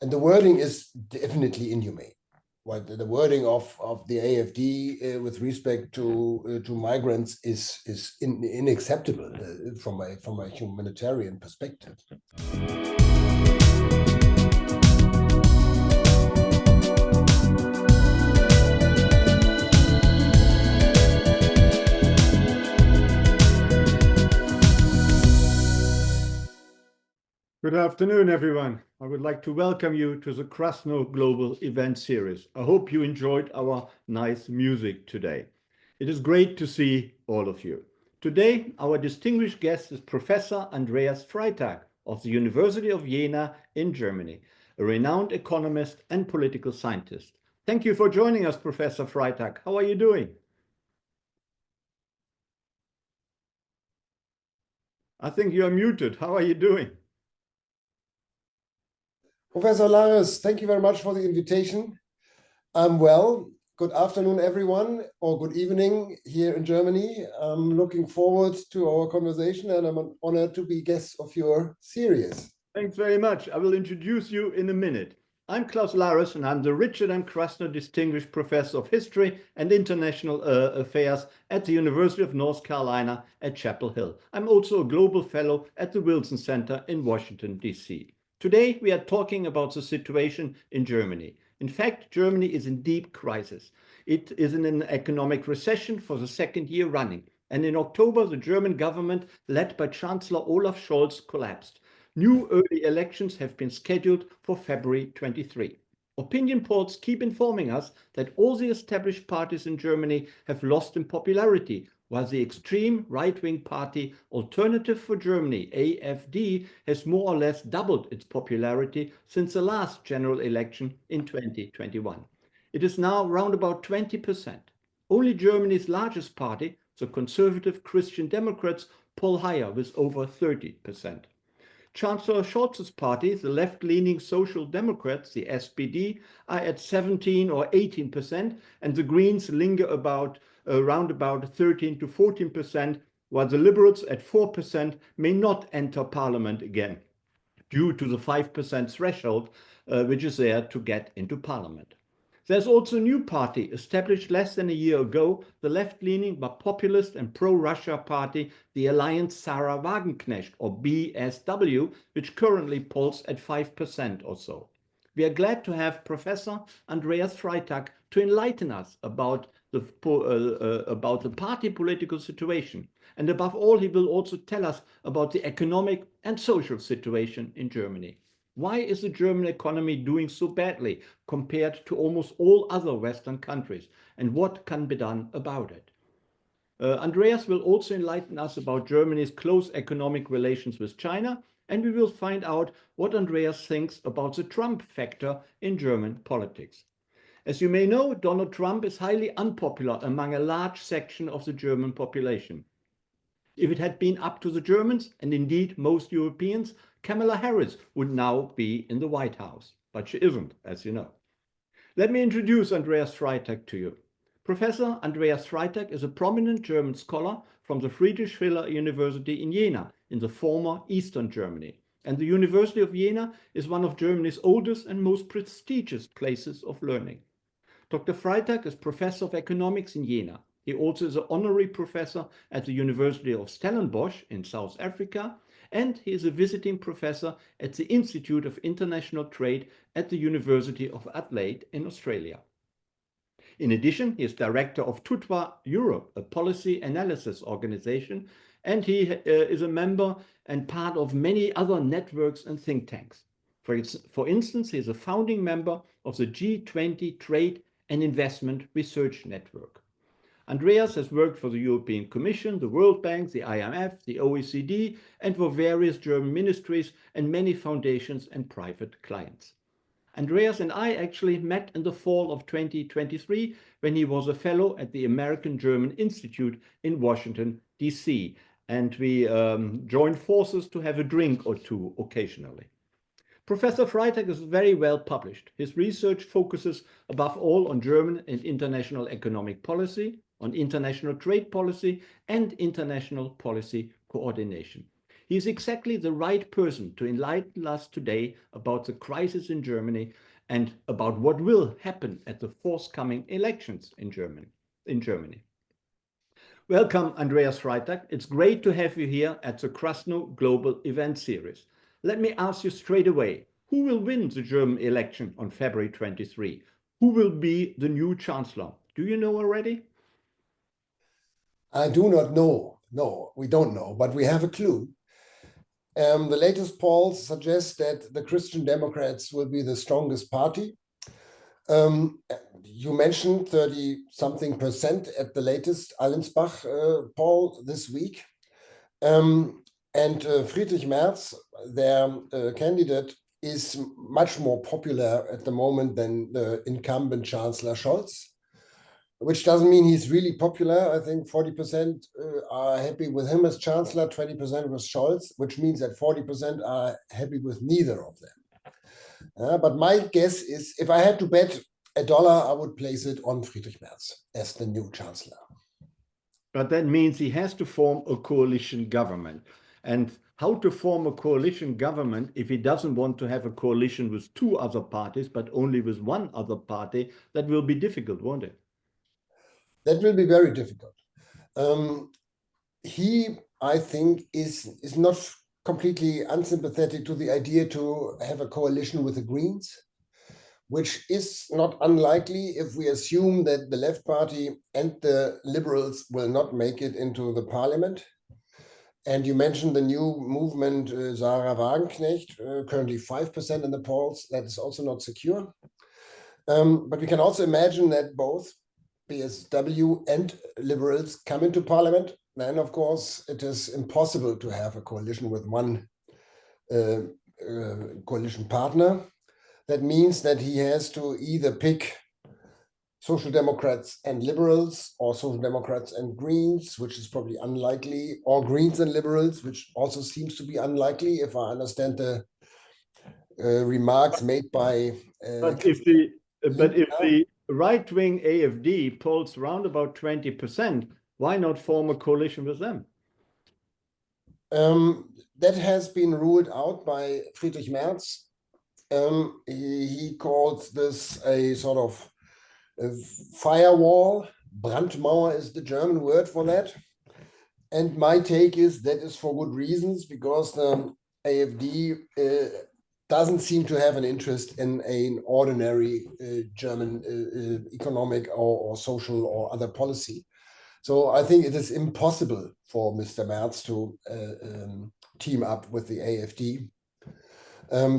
And the wording is definitely inhumane. What the wording of the AfD with respect to migrants is unacceptable from a humanitarian perspective. Good afternoon, everyone. I would like to welcome you to the Krasno Global Event Series. I hope you enjoyed our nice music today. It is great to see all of you. Today, our distinguished guest is Professor Andreas Freytag of the University of Jena in Germany, a renowned economist and political scientist. Thank you for joining us, Professor Freytag. How are you doing? I think you are muted. How are you doing? Professor Lares, thank you very much for the invitation. I'm well. Good afternoon, everyone, or good evening here in Germany. I'm looking forward to our conversation, and I'm honored to be guest of your series. Thanks very much. I will introduce you in a minute. I'm Klaus Lares, and I'm the Richard M. Krasno Distinguished Professor of History and International Affairs at the University of North Carolina at Chapel Hill. I'm also a Global Fellow at the Wilson Center in Washington, D.C. Today, we are talking about the situation in Germany. In fact, Germany is in deep crisis. It is in an economic recession for the second year running. And in October, the German government, led by Chancellor Olaf Scholz, collapsed. New early elections have been scheduled for February 23. Opinion polls keep informing us that all the established parties in Germany have lost in popularity, while the extreme right-wing party Alternative for Germany, AfD, has more or less doubled its popularity since the last general election in 2021. It is now around about 20%. Only Germany's largest party, the conservative Christian Democrats, poll higher with over 30%. Chancellor Scholz's party, the left-leaning Social Democrats, the SPD, are at 17 or 18%, and the Greens linger around about 13 to 14%, while the Liberals at 4% may not enter parliament again, due to the 5% threshold, which is there to get into parliament. There's also a new party established less than a year ago, the left-leaning but populist and pro-Russia party, the Alliance Sarah Wagenknecht, or BSW, which currently polls at 5% or so. We are glad to have Professor Andreas Freytag to enlighten us about the party political situation. And above all, he will also tell us about the economic and social situation in Germany. Why is the German economy doing so badly compared to almost all other Western countries? And what can be done about it? Andreas will also enlighten us about Germany's close economic relations with China, and we will find out what Andreas thinks about the Trump factor in German politics. As you may know, Donald Trump is highly unpopular among a large section of the German population. If it had been up to the Germans, and indeed most Europeans, Kamala Harris would now be in the White House. But she isn't, as you know. Let me introduce Andreas Freytag to you. Professor Andreas Freytag is a prominent German scholar from the Friedrich-Schiller-University in Jena, in the former Eastern Germany. And the University of Jena is one of Germany's oldest and most prestigious places of learning. Dr. Freytag is professor of economics in Jena. He also is an honorary professor at the University of Stellenbosch in South Africa, and he is a visiting professor at the Institute of International Trade at the University of Adelaide in Australia. In addition, he is director of Tutwa Europe, a policy analysis organization, and he is a member and part of many other networks and think tanks. For instance, he is a founding member of the G20 Trade and Investment Research Network. Andreas has worked for the European Commission, the World Bank, the IMF, the OECD, and for various German ministries and many foundations and private clients. Andreas and I actually met in the fall of 2023 when he was a fellow at the American-German Institute in Washington, D.C., and we joined forces to have a drink or two occasionally. Professor Freytag is very well published. His research focuses above all on German and international economic policy, on international trade policy, and international policy coordination. He is exactly the right person to enlighten us today about the crisis in Germany and about what will happen at the forthcoming elections in Germany. Welcome, Andreas Freytag. It's great to have you here at the Krasno Global Event Series. Let me ask you straight away, who will win the German election on February 23? Who will be the new chancellor? Do you know already? I do not know. No, we don't know, but we have a clue. The latest polls suggest that the Christian Democrats will be the strongest party. You mentioned 30-something% at the latest Allensbach poll this week. And Friedrich Merz, their candidate, is much more popular at the moment than the incumbent Chancellor Scholz, which doesn't mean he's really popular. I think 40% are happy with him as Chancellor, 20% with Scholz, which means that 40% are happy with neither of them. But my guess is, if I had to bet $1, I would place it on Friedrich Merz as the new Chancellor. But that means he has to form a coalition government. And how to form a coalition government if he doesn't want to have a coalition with two other parties, but only with one other party, that will be difficult, won't it? That will be very difficult. He, I think, is not completely unsympathetic to the idea to have a coalition with the Greens, which is not unlikely if we assume that the Left Party and the Liberals will not make it into the parliament. And you mentioned the new movement, Sarah Wagenknecht, currently 5% in the polls. That is also not secure. But we can also imagine that both BSW and Liberals come into parliament. Then, of course, it is impossible to have a coalition with one coalition partner. That means that he has to either pick Social Democrats and Liberals, or Social Democrats and Greens, which is probably unlikely, or Greens and Liberals, which also seems to be unlikely, if I understand the remarks made by... But if the right-wing AfD polls around about 20%, why not form a coalition with them? That has been ruled out by Friedrich Merz. He called this a sort of firewall. Brandmauer is the German word for that. And my take is that is for good reasons, because the AfD doesn't seem to have an interest in an ordinary German economic or social or other policy. So I think it is impossible for Mr. Merz to team up with the AfD.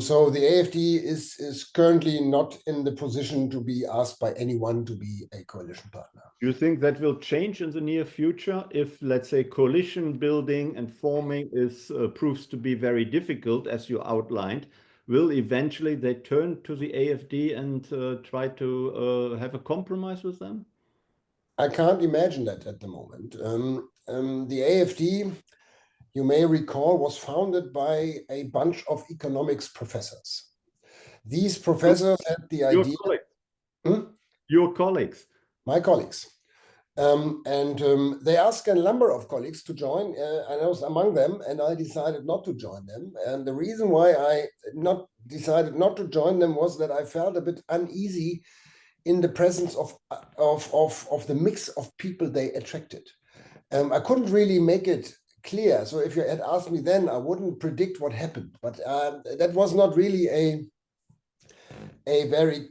So the AfD is currently not in the position to be asked by anyone to be a coalition partner. Do you think that will change in the near future if, let's say, coalition building and forming proves to be very difficult, as you outlined? Will eventually they turn to the AfD and try to have a compromise with them? I can't imagine that at the moment. The AfD, you may recall, was founded by a bunch of economics professors. These professors had the idea... Your colleagues. My colleagues. They asked a number of colleagues to join, and I was among them, and I decided not to join them. And the reason why I decided not to join them was that I felt a bit uneasy in the presence of the mix of people they attracted. I couldn't really make it clear. So if you had asked me then, I wouldn't predict what happened. But that was not really a very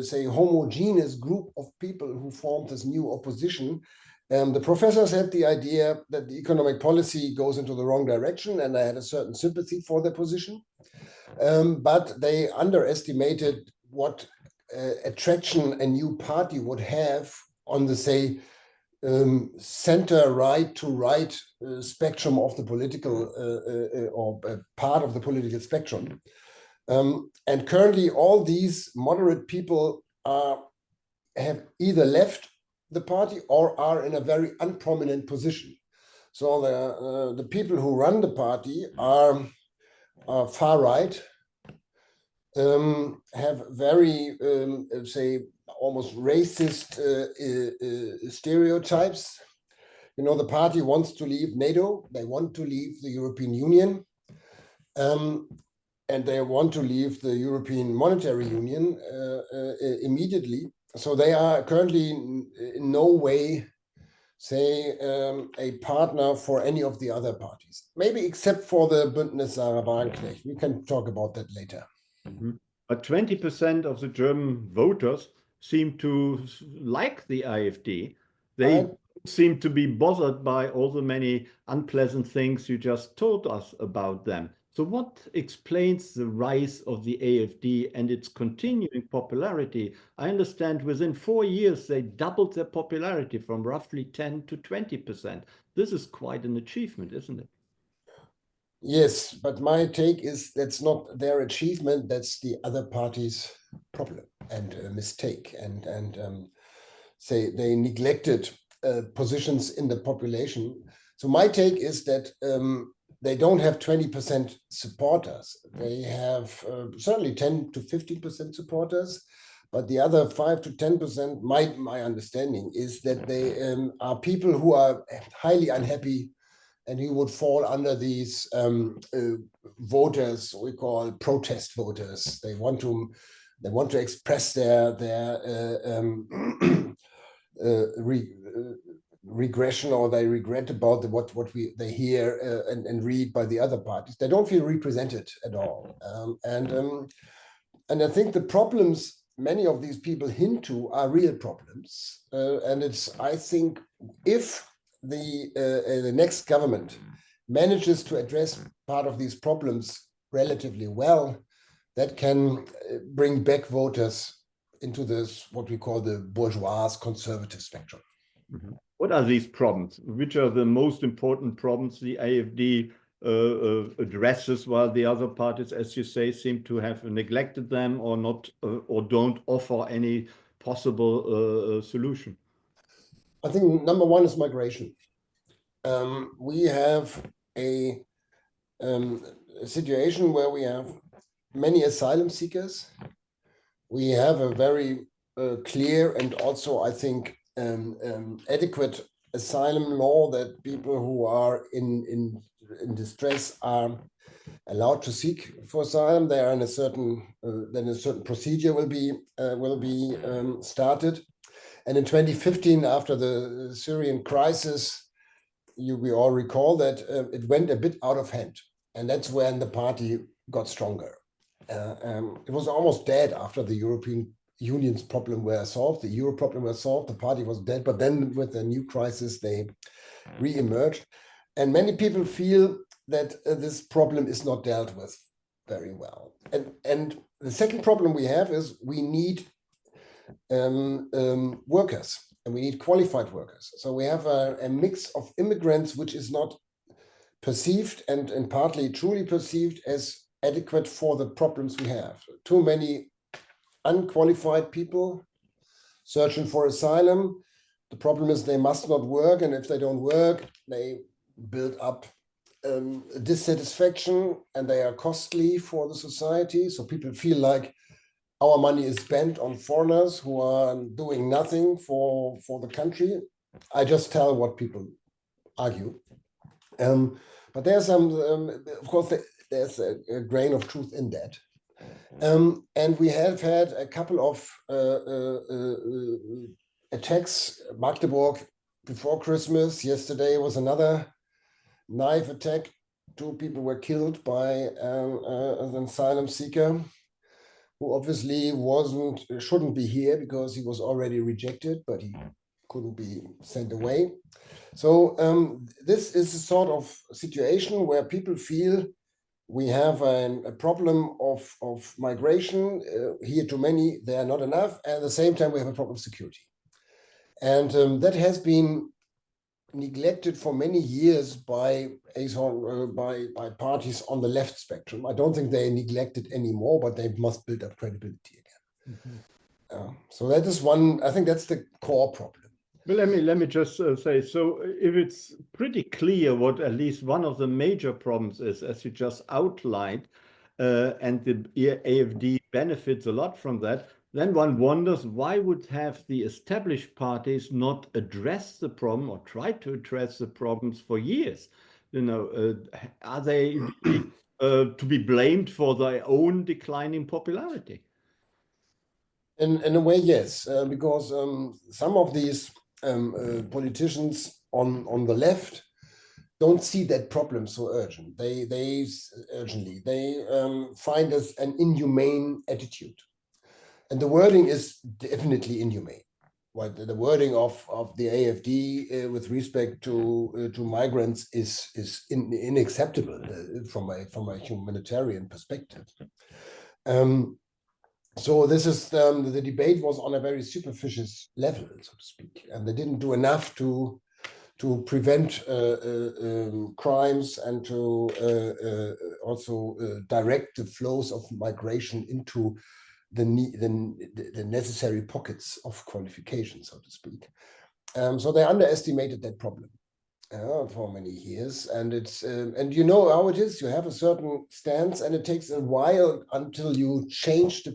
say, homogeneous group of people who formed this new opposition. The professors had the idea that the economic policy goes into the wrong direction, and I had a certain sympathy for their position. But they underestimated what attraction a new party would have on the, say, center right to right spectrum of the political or part of the political spectrum. And currently all these moderate people have either left the party or are in a very unprominent position. So the people who run the party are far right, have very, say, almost racist stereotypes, You know, the party wants to leave NATO, they want to leave the European Union, and they want to leave the European Monetary Union immediately. So they are currently in no way, say, a partner for any of the other parties, maybe except for the Bündnis Sarah Wagenknecht. We can talk about that later. But 20% of the German voters seem to like the AfD. They seem to be bothered by all the many unpleasant things you just told us about them. So what explains the rise of the AfD and its continuing popularity? I understand within 4 years, they doubled their popularity from roughly 10 to 20%. This is quite an achievement, isn't it? Yes, but my take is that's not their achievement, that's the other party's problem and mistake. And say they neglected positions in the population. So my take is that they don't have 20% supporters. They have certainly 10 to 15% supporters, but the other 5 to 10%, my understanding is that they are people who are highly unhappy and who would fall under these voters we call protest voters. They want to express their regression, or they regret about what they hear and read by the other parties. They don't feel represented at all, and I think the problems many of these people hint to are real problems, and I think if the next government manages to address part of these problems relatively well, that can bring back voters into this, what we call the bourgeois conservative spectrum. What are these problems? Which are the most important problems the AfD addresses, while the other parties, as you say, seem to have neglected them or not, or don't offer any possible solution? I think number one is migration. We have a situation where we have many asylum seekers. We have a very clear and also, I think, adequate asylum law that people who are in distress are allowed to seek for asylum. They are in a certain then a certain procedure will be started. And in 2015, after the Syrian crisis, we all recall that it went a bit out of hand, and that's when the party got stronger. It was almost dead after the European Union's problem were solved, the Euro problem was solved, the party was dead, but then with the new crisis, they re-emerged. And many people feel that this problem is not dealt with very well. And the second problem we have is we need workers, and we need qualified workers. So we have a mix of immigrants, which is not perceived and partly truly perceived as adequate for the problems we have. Too many unqualified people searching for asylum. The problem is they must not work, and if they don't work, they build up dissatisfaction, and they are costly for the society. So people feel like our money is spent on foreigners who are doing nothing for the country. I just tell what people argue. But there's some, of course, there's a grain of truth in that. And we have had a couple of attacks. Magdeburg before Christmas. Yesterday was another knife attack. 2 people were killed by an asylum seeker who obviously shouldn't be here because he was already rejected, but he couldn't be sent away. So this is a sort of situation where people feel we have a problem of migration. Here too many, they are not enough. And at the same time, we have a problem of security. And that has been neglected for many years by parties on the left spectrum. I don't think they neglect it anymore, but they must build up credibility again. So that is one, I think that's the core problem. Well, let me just say, so if it's pretty clear what at least one of the major problems is, as you just outlined, and the AfD benefits a lot from that, then one wonders, why would have the established parties not addressed the problem or tried to address the problems for years? Are they really to be blamed for their own declining popularity? In a way, yes, because some of these politicians on the left don't see that problem so urgent. They urgently find this an inhumane attitude, and the wording is definitely inhumane. What the wording of the AfD with respect to migrants is unacceptable from a humanitarian perspective. So this is the debate was on a very superficial level, so to speak, and they didn't do enough to prevent crimes and to also direct the flows of migration into the necessary pockets of qualification, so to speak. So they underestimated that problem for many years, and it's and you know how it is. You have a certain stance, and it takes a while until you change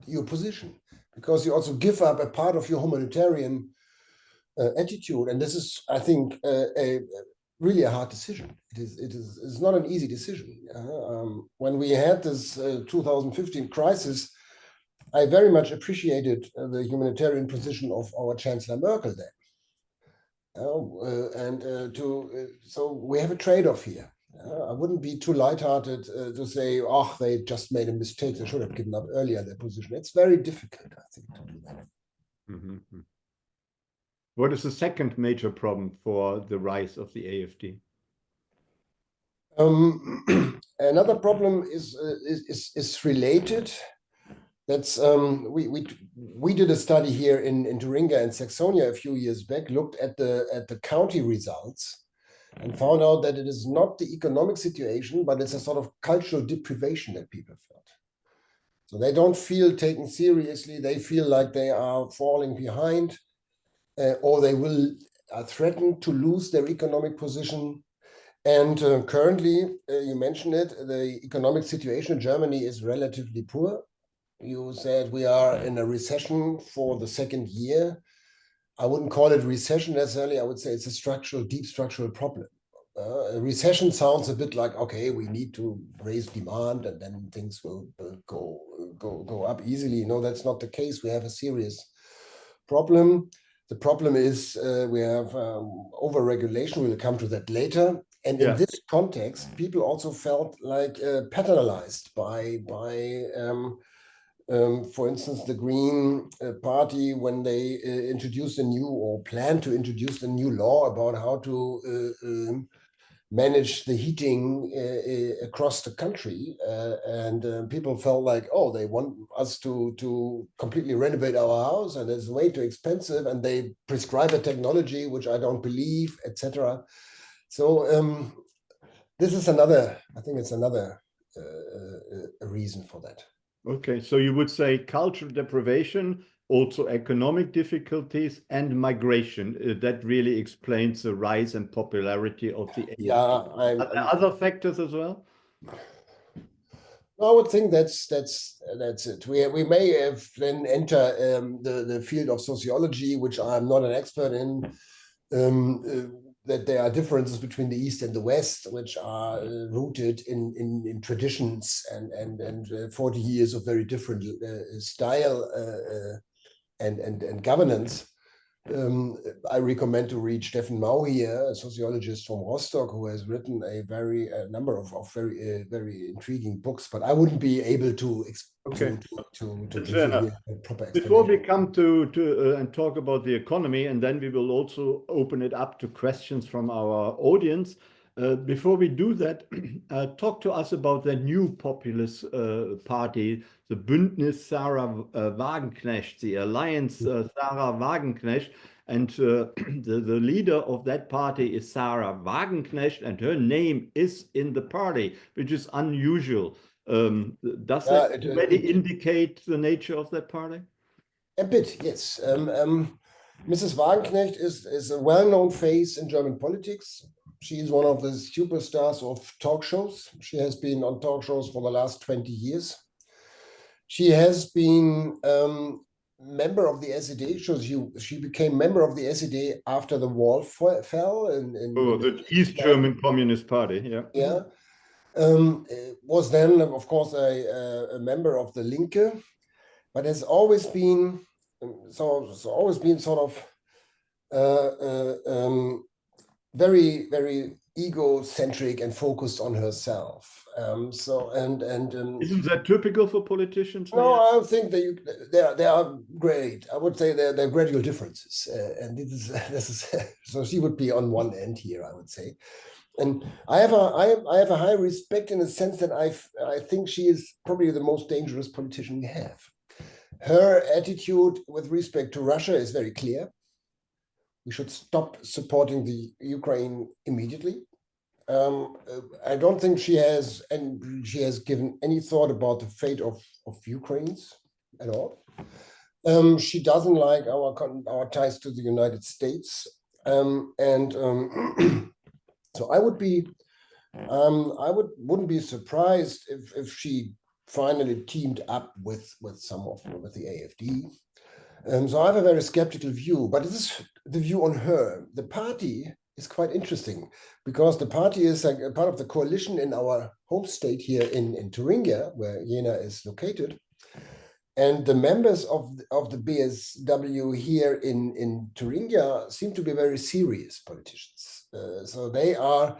your position, because you also give up a part of your humanitarian attitude, and this is, I think, really a hard decision. It's not an easy decision. When we had this 2015 crisis, I very much appreciated the humanitarian position of our Chancellor Merkel then. So we have a trade-off here. I wouldn't be too lighthearted to say, oh, they just made a mistake. They should have given up earlier their position. It's very difficult, I think, to do that. Mm-hmm. What is the second major problem for the rise of the AfD? Another problem is related. That's we did a study here in Thuringia and Saxonia a few years back, looked at the county results, and found out that it is not the economic situation, but it's a sort of cultural deprivation that people felt. So they don't feel taken seriously. They feel like they are falling behind, or they are threatened to lose their economic position. And currently, you mentioned it, the economic situation in Germany is relatively poor. You said we are in a recession for the second year. I wouldn't call it recession necessarily. I would say it's a deep structural problem. A recession sounds a bit like, okay, we need to raise demand and then things will go up easily. No, that's not the case. We have a serious problem. The problem is we have over-regulation. We'll come to that later. And in this context, people also felt like paternalized by for instance, the Green Party, when they introduced a new or plan to introduce a new law about how to manage the heating across the country. And people felt like, oh, they want us to completely renovate our house, and it's way too expensive, and they prescribe a technology which I don't believe, etc. So this is another, I think it's another reason for that. Okay, so you would say cultural deprivation, also economic difficulties, and migration. That really explains the rise and popularity of the AfD. Yeah, Are there other factors as well? I would think that's it. We may have then enter the field of sociology, which I'm not an expert in. That there are differences between the East and the West, which are rooted in traditions and 40 years of very different style and governance. I recommend to read Steffen Mau here, a sociologist from Rostock, who has written a number of very intriguing books. But I wouldn't be able to give you a proper explanation. Before we come to and talk about the economy, and then we will also open it up to questions from our audience. Before we do that, talk to us about the new populist party, the Bündnis Sarah Wagenknecht, the Alliance Sarah Wagenknecht. And the leader of that party is Sarah Wagenknecht, and her name is in the party, which is unusual. Does that already indicate the nature of that party? A bit, yes. Mrs. Wagenknecht is a well-known face in German politics. She is one of the superstars of talk shows. She has been on talk shows for the last 20 years. She has been member of the SED. She became member of the SED after the wall fell. The East German Communist Party, yeah. Yeah. Was then, of course, a member of the Linke, but has always been always been sort of very, very egocentric and focused on herself. Isn't that typical for politicians? No, I think they are great. I would say there are gradual differences, and this is so she would be on one end here, I would say. And I have a high respect in the sense that I think she is probably the most dangerous politician we have. Her attitude with respect to Russia is very clear. We should stop supporting the Ukraine immediately. I don't think she has given any thought about the fate of Ukrainians at all. She doesn't like our ties to the United States, so I would be, wouldn't be surprised if she finally teamed up with the AfD. So I have a very skeptical view, but this is the view on her. The party is quite interesting because the party is a part of the coalition in our home state here in Thuringia, where Jena is located. And the members of the BSW here in Thuringia seem to be very serious politicians. So they are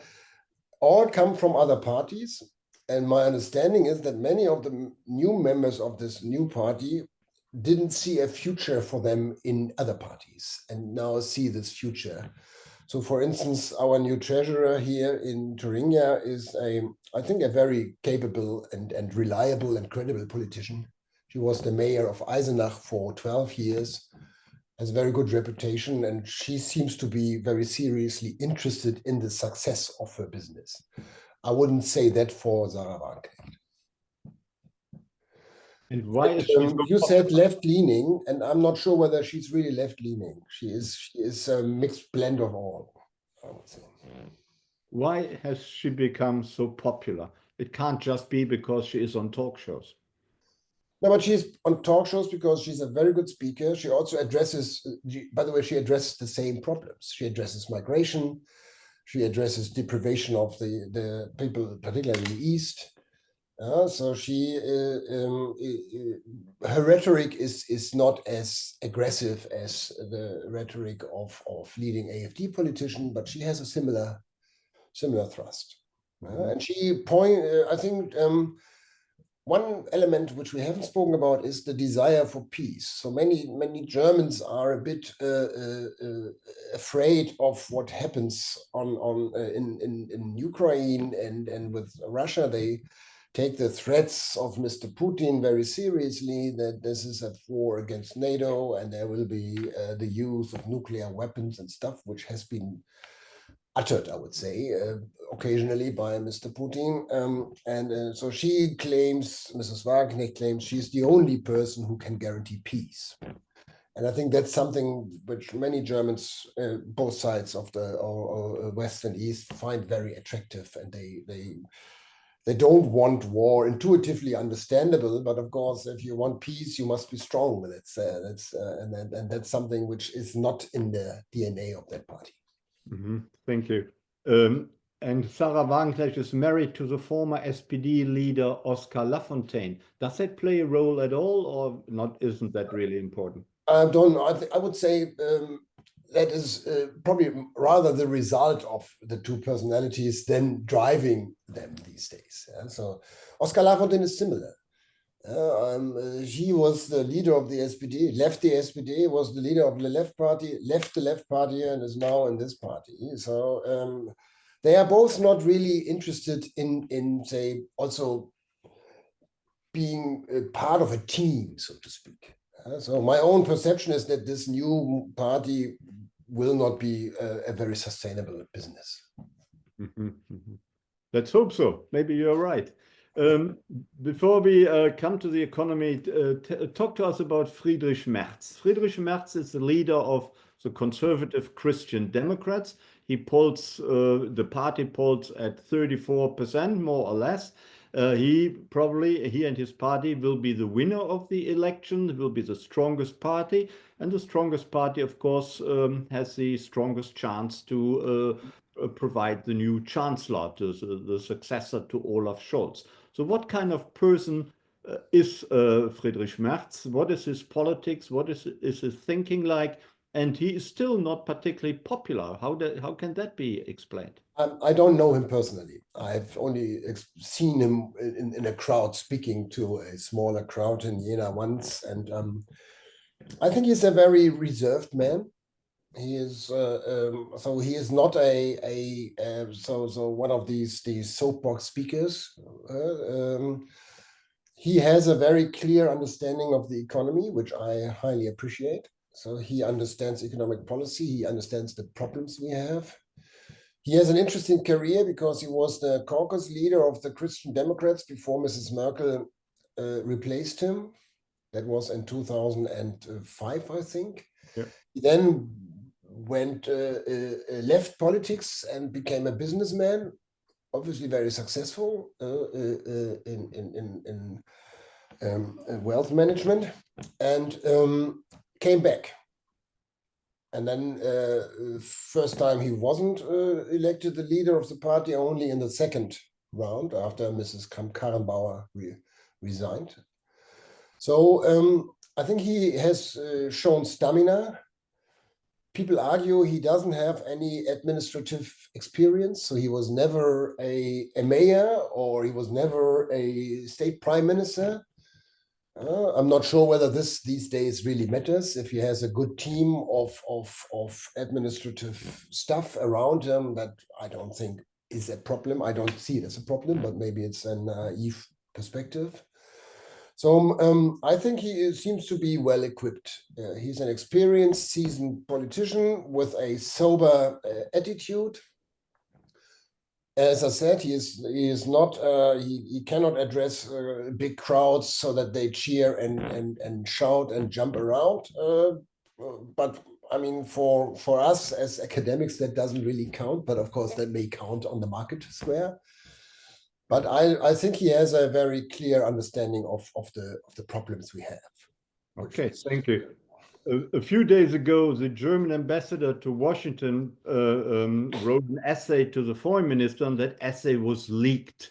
all come from other parties. And my understanding is that many of the new members of this new party didn't see a future for them in other parties and now see this future. So for instance, our new treasurer here in Thuringia is I think a very capable and reliable and credible politician. She was the mayor of Eisenach for 12 years, has a very good reputation, and she seems to be very seriously interested in the success of her business. I wouldn't say that for Sarah Wagenknecht. And why is she so you said left-leaning, and I'm not sure whether she's really left-leaning. She is a mixed blend of all, I would say. Why has she become so popular? It can't just be because she is on talk shows. No, but she's on talk shows because she's a very good speaker. She also addresses, by the way, she addresses the same problems. She addresses migration. She addresses deprivation of the people, particularly in the East. So her rhetoric is not as aggressive as the rhetoric of leading AfD politician, but she has a similar thrust. And she I think one element which we haven't spoken about is the desire for peace. So many Germans are a bit afraid of what happens in Ukraine and with Russia. They take the threats of Mr. Putin very seriously, that this is a war against NATO and there will be the use of nuclear weapons and stuff, which has been uttered, I would say, occasionally by Mr. Putin. So she claims, Mrs. Wagenknecht claims, she's the only person who can guarantee peace. And I think that's something which many Germans, both sides of the West and East, find very attractive, and they don't want war. Intuitively understandable, but of course, if you want peace, you must be strong. And that's something which is not in the DNA of that party. Thank you. And Sarah Wagenknecht is married to the former SPD leader Oskar Lafontaine. Does that play a role at all, or not? Isn't that really important? I don't know. I would say that is probably rather the result of the two personalities than driving them these days. So Oskar Lafontaine is similar. He was the leader of the SPD, left the SPD, was the leader of the left party, left the left party, and is now in this party. So they are both not really interested in say, also being a part of a team, so to speak. So my own perception is that this new party will not be a very sustainable business. Let's hope so. Maybe you're right. Before we come to the economy, talk to us about Friedrich Merz. Friedrich Merz is the leader of the conservative Christian Democrats. He polls, the party polls at 34%, more or less. he and his party will be the winner of the election, will be the strongest party, and the strongest party, of course, has the strongest chance to provide the new chancellor, to the successor to Olaf Scholz. So what kind of person is Friedrich Merz? What is his politics? What is his thinking like? And he is still not particularly popular. How can that be explained? I don't know him personally. I've only seen him in a crowd speaking to a smaller crowd in Jena once, and I think he's a very reserved man. He is so he is not so one of these soapbox speakers. He has a very clear understanding of the economy, which I highly appreciate. So he understands economic policy. He understands the problems we have. He has an interesting career because he was the caucus leader of the Christian Democrats before Mrs. Merkel replaced him. That was in 2005, I think. Yeah. He then left politics and became a businessman, obviously very successful in wealth management, and came back. And then first time he wasn't elected the leader of the party, only in the second round after Mrs. Kramp-Karrenbauer resigned. So I think he has shown stamina. People argue he doesn't have any administrative experience, so he was never a mayor or he was never a state prime minister. I'm not sure whether this these days really matters. If he has a good team of administrative stuff around him, that I don't think is a problem. I don't see it as a problem, but maybe it's a naive perspective. So I think he seems to be well equipped. He's an experienced, seasoned politician with a sober attitude. As I said, he cannot address big crowds so that they cheer and shout and jump around. But I mean, for us as academics, that doesn't really count. But of course, that may count on the market square. But I think he has a very clear understanding of the problems we have. Okay, thank you. A few days ago, the German ambassador to Washington wrote an essay to the foreign minister, and that essay was leaked.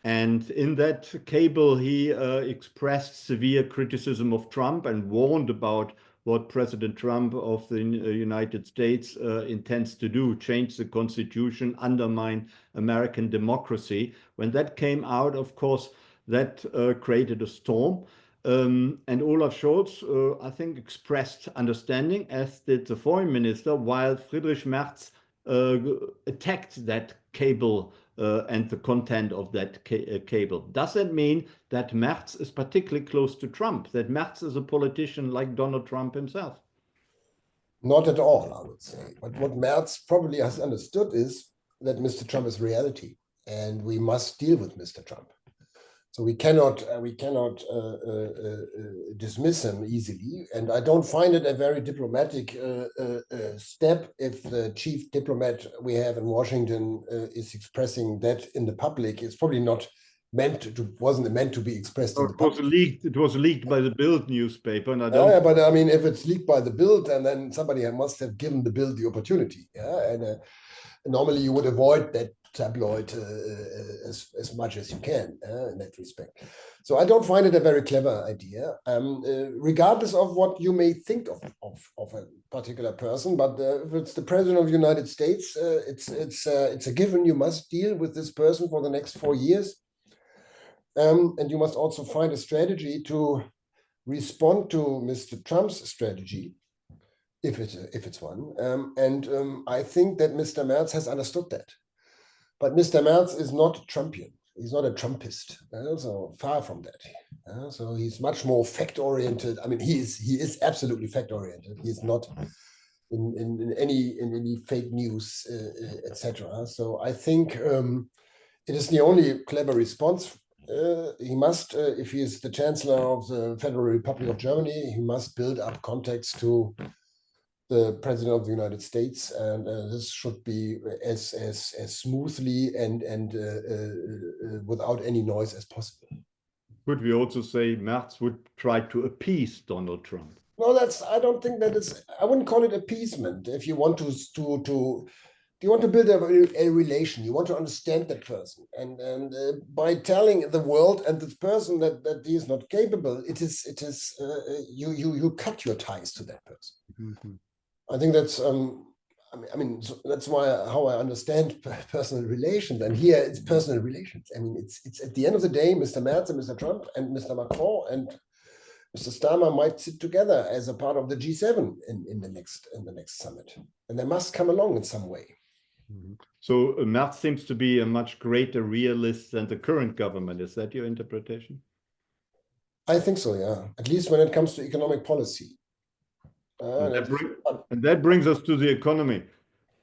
And in that cable, he expressed severe criticism of Trump and warned about what President Trump of the United States intends to do, change the constitution, undermine American democracy. When that came out, of course, that created a storm. And Olaf Scholz, I think, expressed understanding, as did the foreign minister, while Friedrich Merz attacked that cable and the content of that cable. Does that mean that Merz is particularly close to Trump, that Merz is a politician like Donald Trump himself? Not at all, I would say. But what Merz probably has understood is that Mr. Trump is reality, and we must deal with Mr. Trump. So we cannot dismiss him easily, and I don't find it a very diplomatic step if the chief diplomat we have in Washington is expressing that in the public. It's probably not wasn't meant to be expressed in the public. It was leaked by the Bild newspaper, and I don't. Yeah, but I mean, if it's leaked by the Bild, and then somebody must have given the Bild the opportunity. Yeah, and normally you would avoid that tabloid as much as you can in that respect. So I don't find it a very clever idea, regardless of what you may think of a particular person. But if it's the president of the United States, it's a given. You must deal with this person for the next 4 years, and you must also find a strategy to respond to Mr. Trump's strategy, if it's one. I think that Mr. Merz has understood that. But Mr. Merz is not Trumpian. He's not a Trumpist. So far from that. So he's much more fact-oriented. I mean, he is absolutely fact-oriented. He is not in any fake news, etc. So I think it is the only clever response. He must, if he is the Chancellor of the Federal Republic of Germany, he must build up contacts to the President of the United States, and this should be as smoothly and without any noise as possible. Could we also say Merz would try to appease Donald Trump? No, I don't think that I wouldn't call it appeasement. If you want you want to build a relation, you want to understand that person, and by telling the world and this person that he is not capable, you cut your ties to that person. Mm-hmm. I think that's so that's how I understand personal relations, and here it's personal relations. I mean, it's at the end of the day, Mr. Merz and Mr. Trump and Mr. Macron and Mr. Starmer might sit together as a part of the G7 in the next summit, and they must come along in some way. So Merz seems to be a much greater realist than the current government. Is that your interpretation? I think so, yeah. At least when it comes to economic policy. And that brings us to the economy.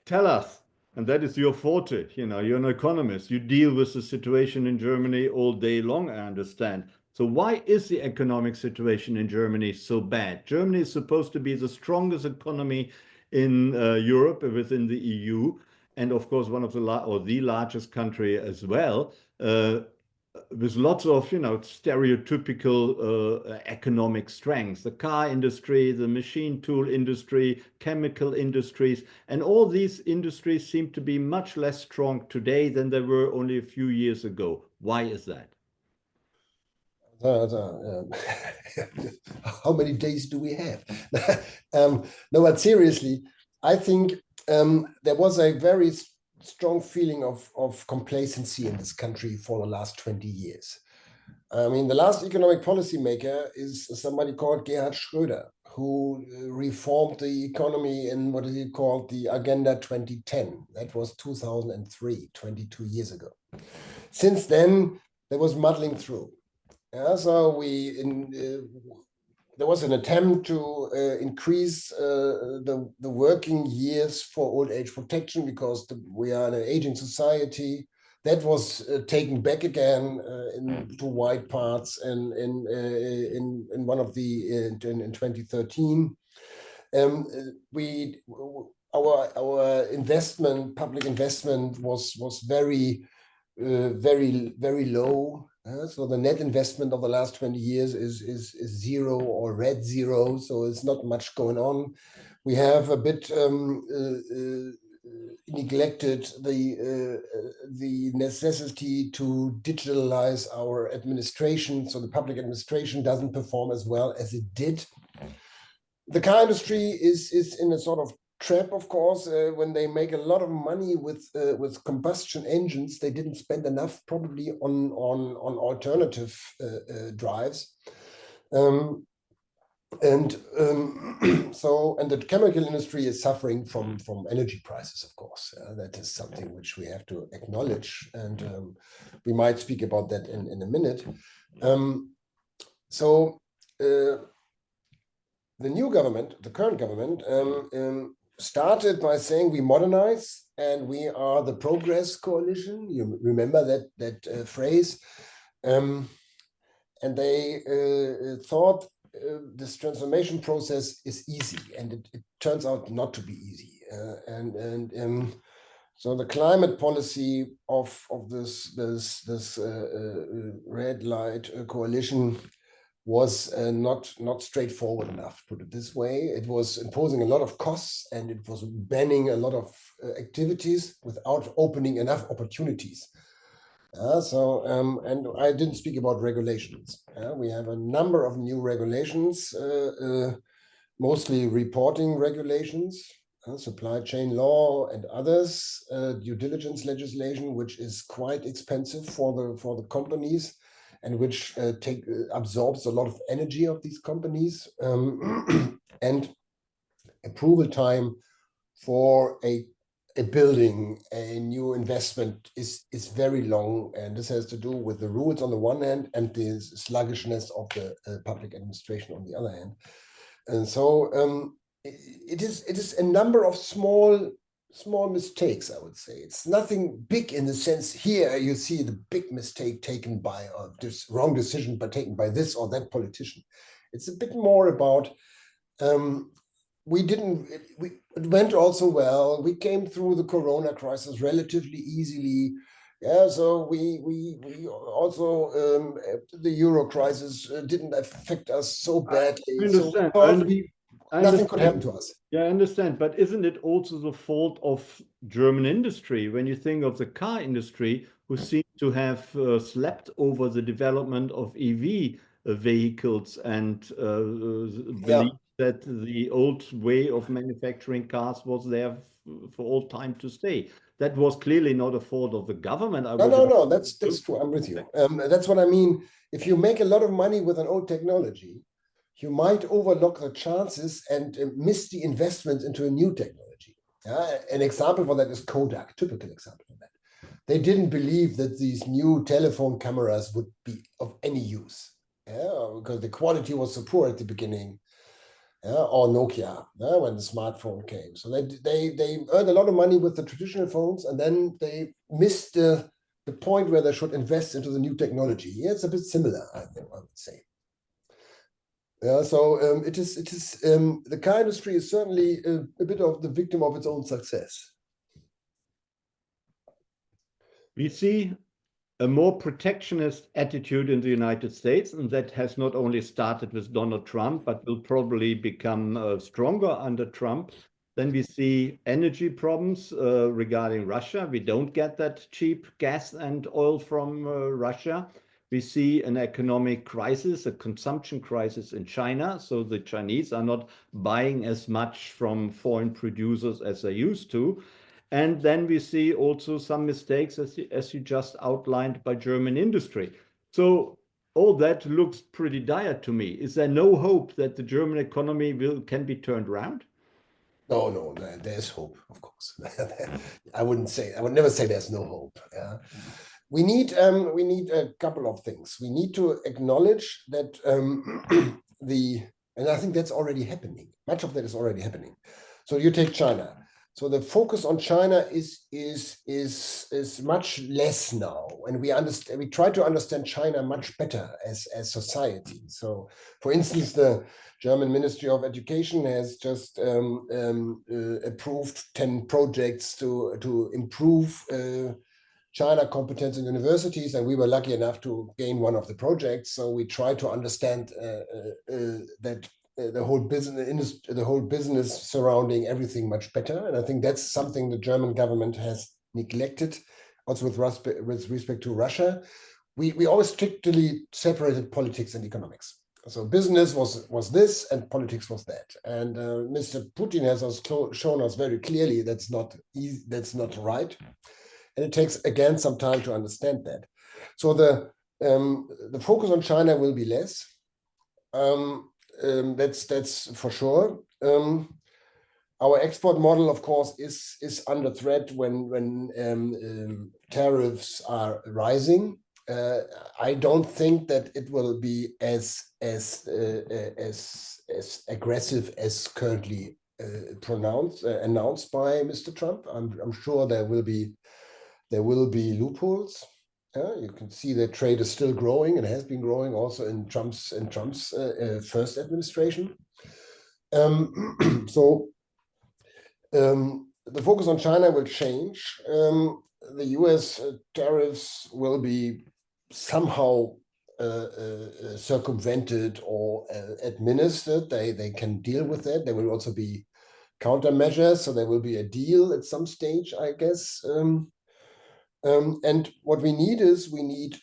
Tell us, and that is your forte. You're an economist. You deal with the situation in Germany all day long, I understand. So why is the economic situation in Germany so bad? Germany is supposed to be the strongest economy in Europe within the EU, and of course one of the largest country as well, with lots of stereotypical economic strengths. The car industry, the machine tool industry, chemical industries, and all these industries seem to be much less strong today than they were only a few years ago. Why is that? How many days do we have? No, but seriously, I think there was a very strong feeling of complacency in this country for the last 20 years. I mean, the last economic policy maker is somebody called Gerhard Schröder, who reformed the economy in what he called the Agenda 2010. That was 2003, 22 years ago. Since then, there was muddling through. So there was an attempt to increase the working years for old age protection because we are an aging society. That was taken back again into wide parts and in one of the in 2013. Our public investment was very low. So the net investment of the last 20 years is zero or red zero. So it's not much going on. We have a bit neglected the necessity to digitalize our administration. So the public administration doesn't perform as well as it did. The car industry is in a sort of trap, of course. When they make a lot of money with combustion engines, they didn't spend enough probably on alternative drives. And the chemical industry is suffering from energy prices, of course. That is something which we have to acknowledge, and we might speak about that in a minute. The new government, the current government, started by saying we modernize and we are the progress coalition. You remember that phrase, and they thought this transformation process is easy, and it turns out not to be easy. So the climate policy of this red light coalition was not straightforward enough, put it this way. It was imposing a lot of costs, and it was banning a lot of activities without opening enough opportunities. And I didn't speak about regulations. We have a number of new regulations, mostly reporting regulations, supply chain law and others, due diligence legislation, which is quite expensive for the companies, and which absorbs a lot of energy of these companies, and approval time for a building, a new investment is very long, and this has to do with the rules on the one hand and the sluggishness of the public administration on the other hand. And so it is a number of small mistakes, I would say. It's nothing big in the sense here you see the big mistake taken by, or this wrong decision taken by this or that politician. It's a bit more about it went also well. We came through the Corona crisis relatively easily. Yeah, so we also the Euro crisis didn't affect us so badly. I So we understand. thought I nothing could happen understand. to us. Yeah, I understand. But isn't it also the fault of German industry when you think of the car industry, who seem to have slept over the development of EV vehicles and Yeah. believe that the old way of manufacturing cars was there for all time to stay? That was clearly not a fault of the government. I would. No. That's true. I'm with you. That's what I mean. If you make a lot of money with an old technology, you might overlook the chances and miss the investment into a new technology. Yeah? An example for that is Kodak, typical example of that. They didn't believe that these new telephone cameras would be of any use. Yeah, because the quality was so poor at the beginning. Yeah, or Nokia, yeah, when the smartphone came. So they earned a lot of money with the traditional phones, and then they missed the point where they should invest into the new technology. Yeah, it's a bit similar, I think I would say. Yeah, so it is the car industry is certainly a bit of the victim of its own success. We see a more protectionist attitude in the United States, and that has not only started with Donald Trump, but will probably become stronger under Trump. Then we see energy problems regarding Russia. We don't get that cheap gas and oil from Russia. We see an economic crisis, a consumption crisis in China. So the Chinese are not buying as much from foreign producers as they used to. And then we see also some mistakes, as you just outlined, by German industry. So all that looks pretty dire to me. Is there no hope that the German economy can be turned around? No, there's hope, of course. I would never say there's no hope. Yeah. We need a couple of things. We need to acknowledge that and I think that's already happening. Much of that is already happening. So you take China. So the focus on China is much less now, and we try to understand China much better as society. So, for instance, the German Ministry of Education has just approved 10 projects to improve China competence in universities, and we were lucky enough to gain one of the projects. So we try to understand that the whole business surrounding everything much better, and I think that's something the German government has neglected. Also with respect to Russia, we always strictly separated politics and economics. So business was this, and politics was that. And Mr. Putin has shown us very clearly that's not right. And it takes, again, some time to understand that. So the focus on China will be less. That's for sure. Our export model, of course, is under threat when tariffs are rising. I don't think that it will be as aggressive as currently announced by Mr. Trump. I'm sure there will be loopholes. You can see that trade is still growing and has been growing also in Trump's first administration. So the focus on China will change. The US tariffs will be somehow circumvented or administered. They can deal with that. There will also be countermeasures, so there will be a deal at some stage, I guess. And what we need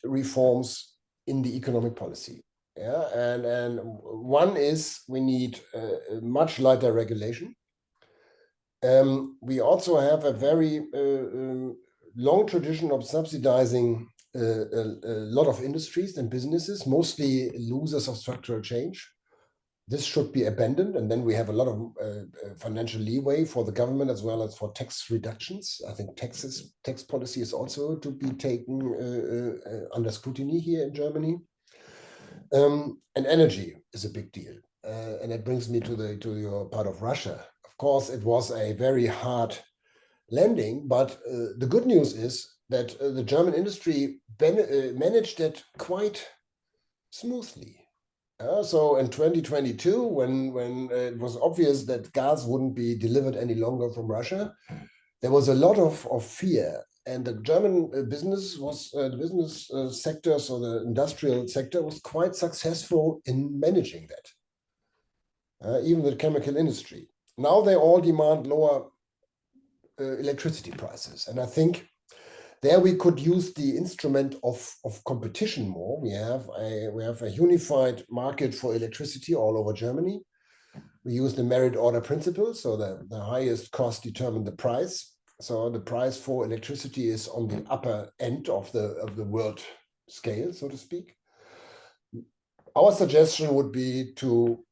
reforms in the economic policy. Yeah, and one is we need much lighter regulation. We also have a very long tradition of subsidizing a lot of industries and businesses, mostly losers of structural change. This should be abandoned, and then we have a lot of financial leeway for the government as well as for tax reductions. I think tax policy is also to be taken under scrutiny here in Germany. And energy is a big deal, and it brings me to your part of Russia. Of course, it was a very hard landing, but the good news is that the German industry managed it quite smoothly. So in 2022, when it was obvious that gas wouldn't be delivered any longer from Russia, there was a lot of fear. And the German business was the business sector, so the industrial sector was quite successful in managing that. Even the chemical industry. Now they all demand lower electricity prices. And I think there we could use the instrument of competition more. We have a unified market for electricity all over Germany. We use the merit order principle, so the highest cost determine the price. So the price for electricity is on the upper end of the world scale, so to speak. Our suggestion would be to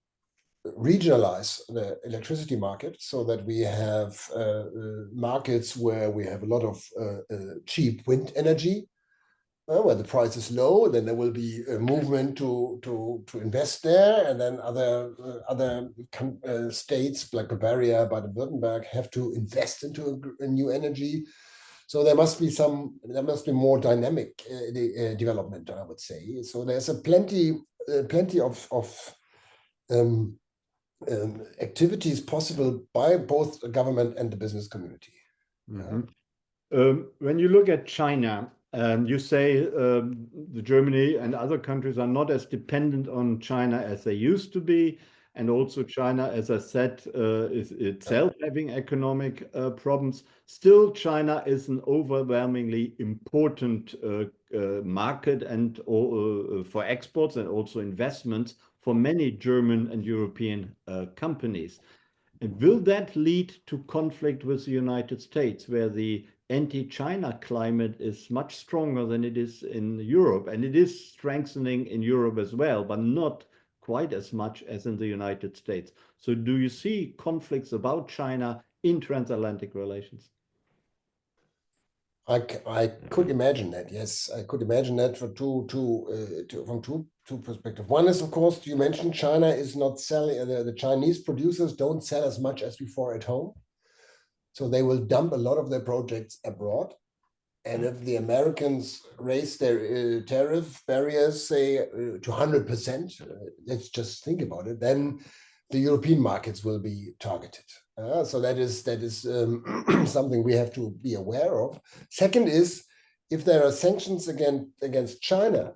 regionalize the electricity market so that we have markets where we have a lot of cheap wind energy, where the price is low. Then there will be a movement to invest there, and then other states like Bavaria, Baden-Württemberg have to invest into a new energy. So there must be more dynamic development, I would say. So there's plenty of activities possible by both the government and the business community. When you look at China, you say Germany and other countries are not as dependent on China as they used to be. And also China, as I said, is itself having economic problems. Still, China is an overwhelmingly important market and for exports and also investments for many German and European companies. And will that lead to conflict with the United States, where the anti-China climate is much stronger than it is in Europe? And it is strengthening in Europe as well, but not quite as much as in the United States. So do you see conflicts about China in transatlantic relations? I could imagine that. Yes, I could imagine that from two perspectives. One is, of course, you mentioned China is not selling. The Chinese producers don't sell as much as before at home, so they will dump a lot of their projects abroad. And if the Americans raise their tariff barriers, say to 100%, let's just think about it, then the European markets will be targeted. So that is something we have to be aware of. Second is, if there are sanctions against China,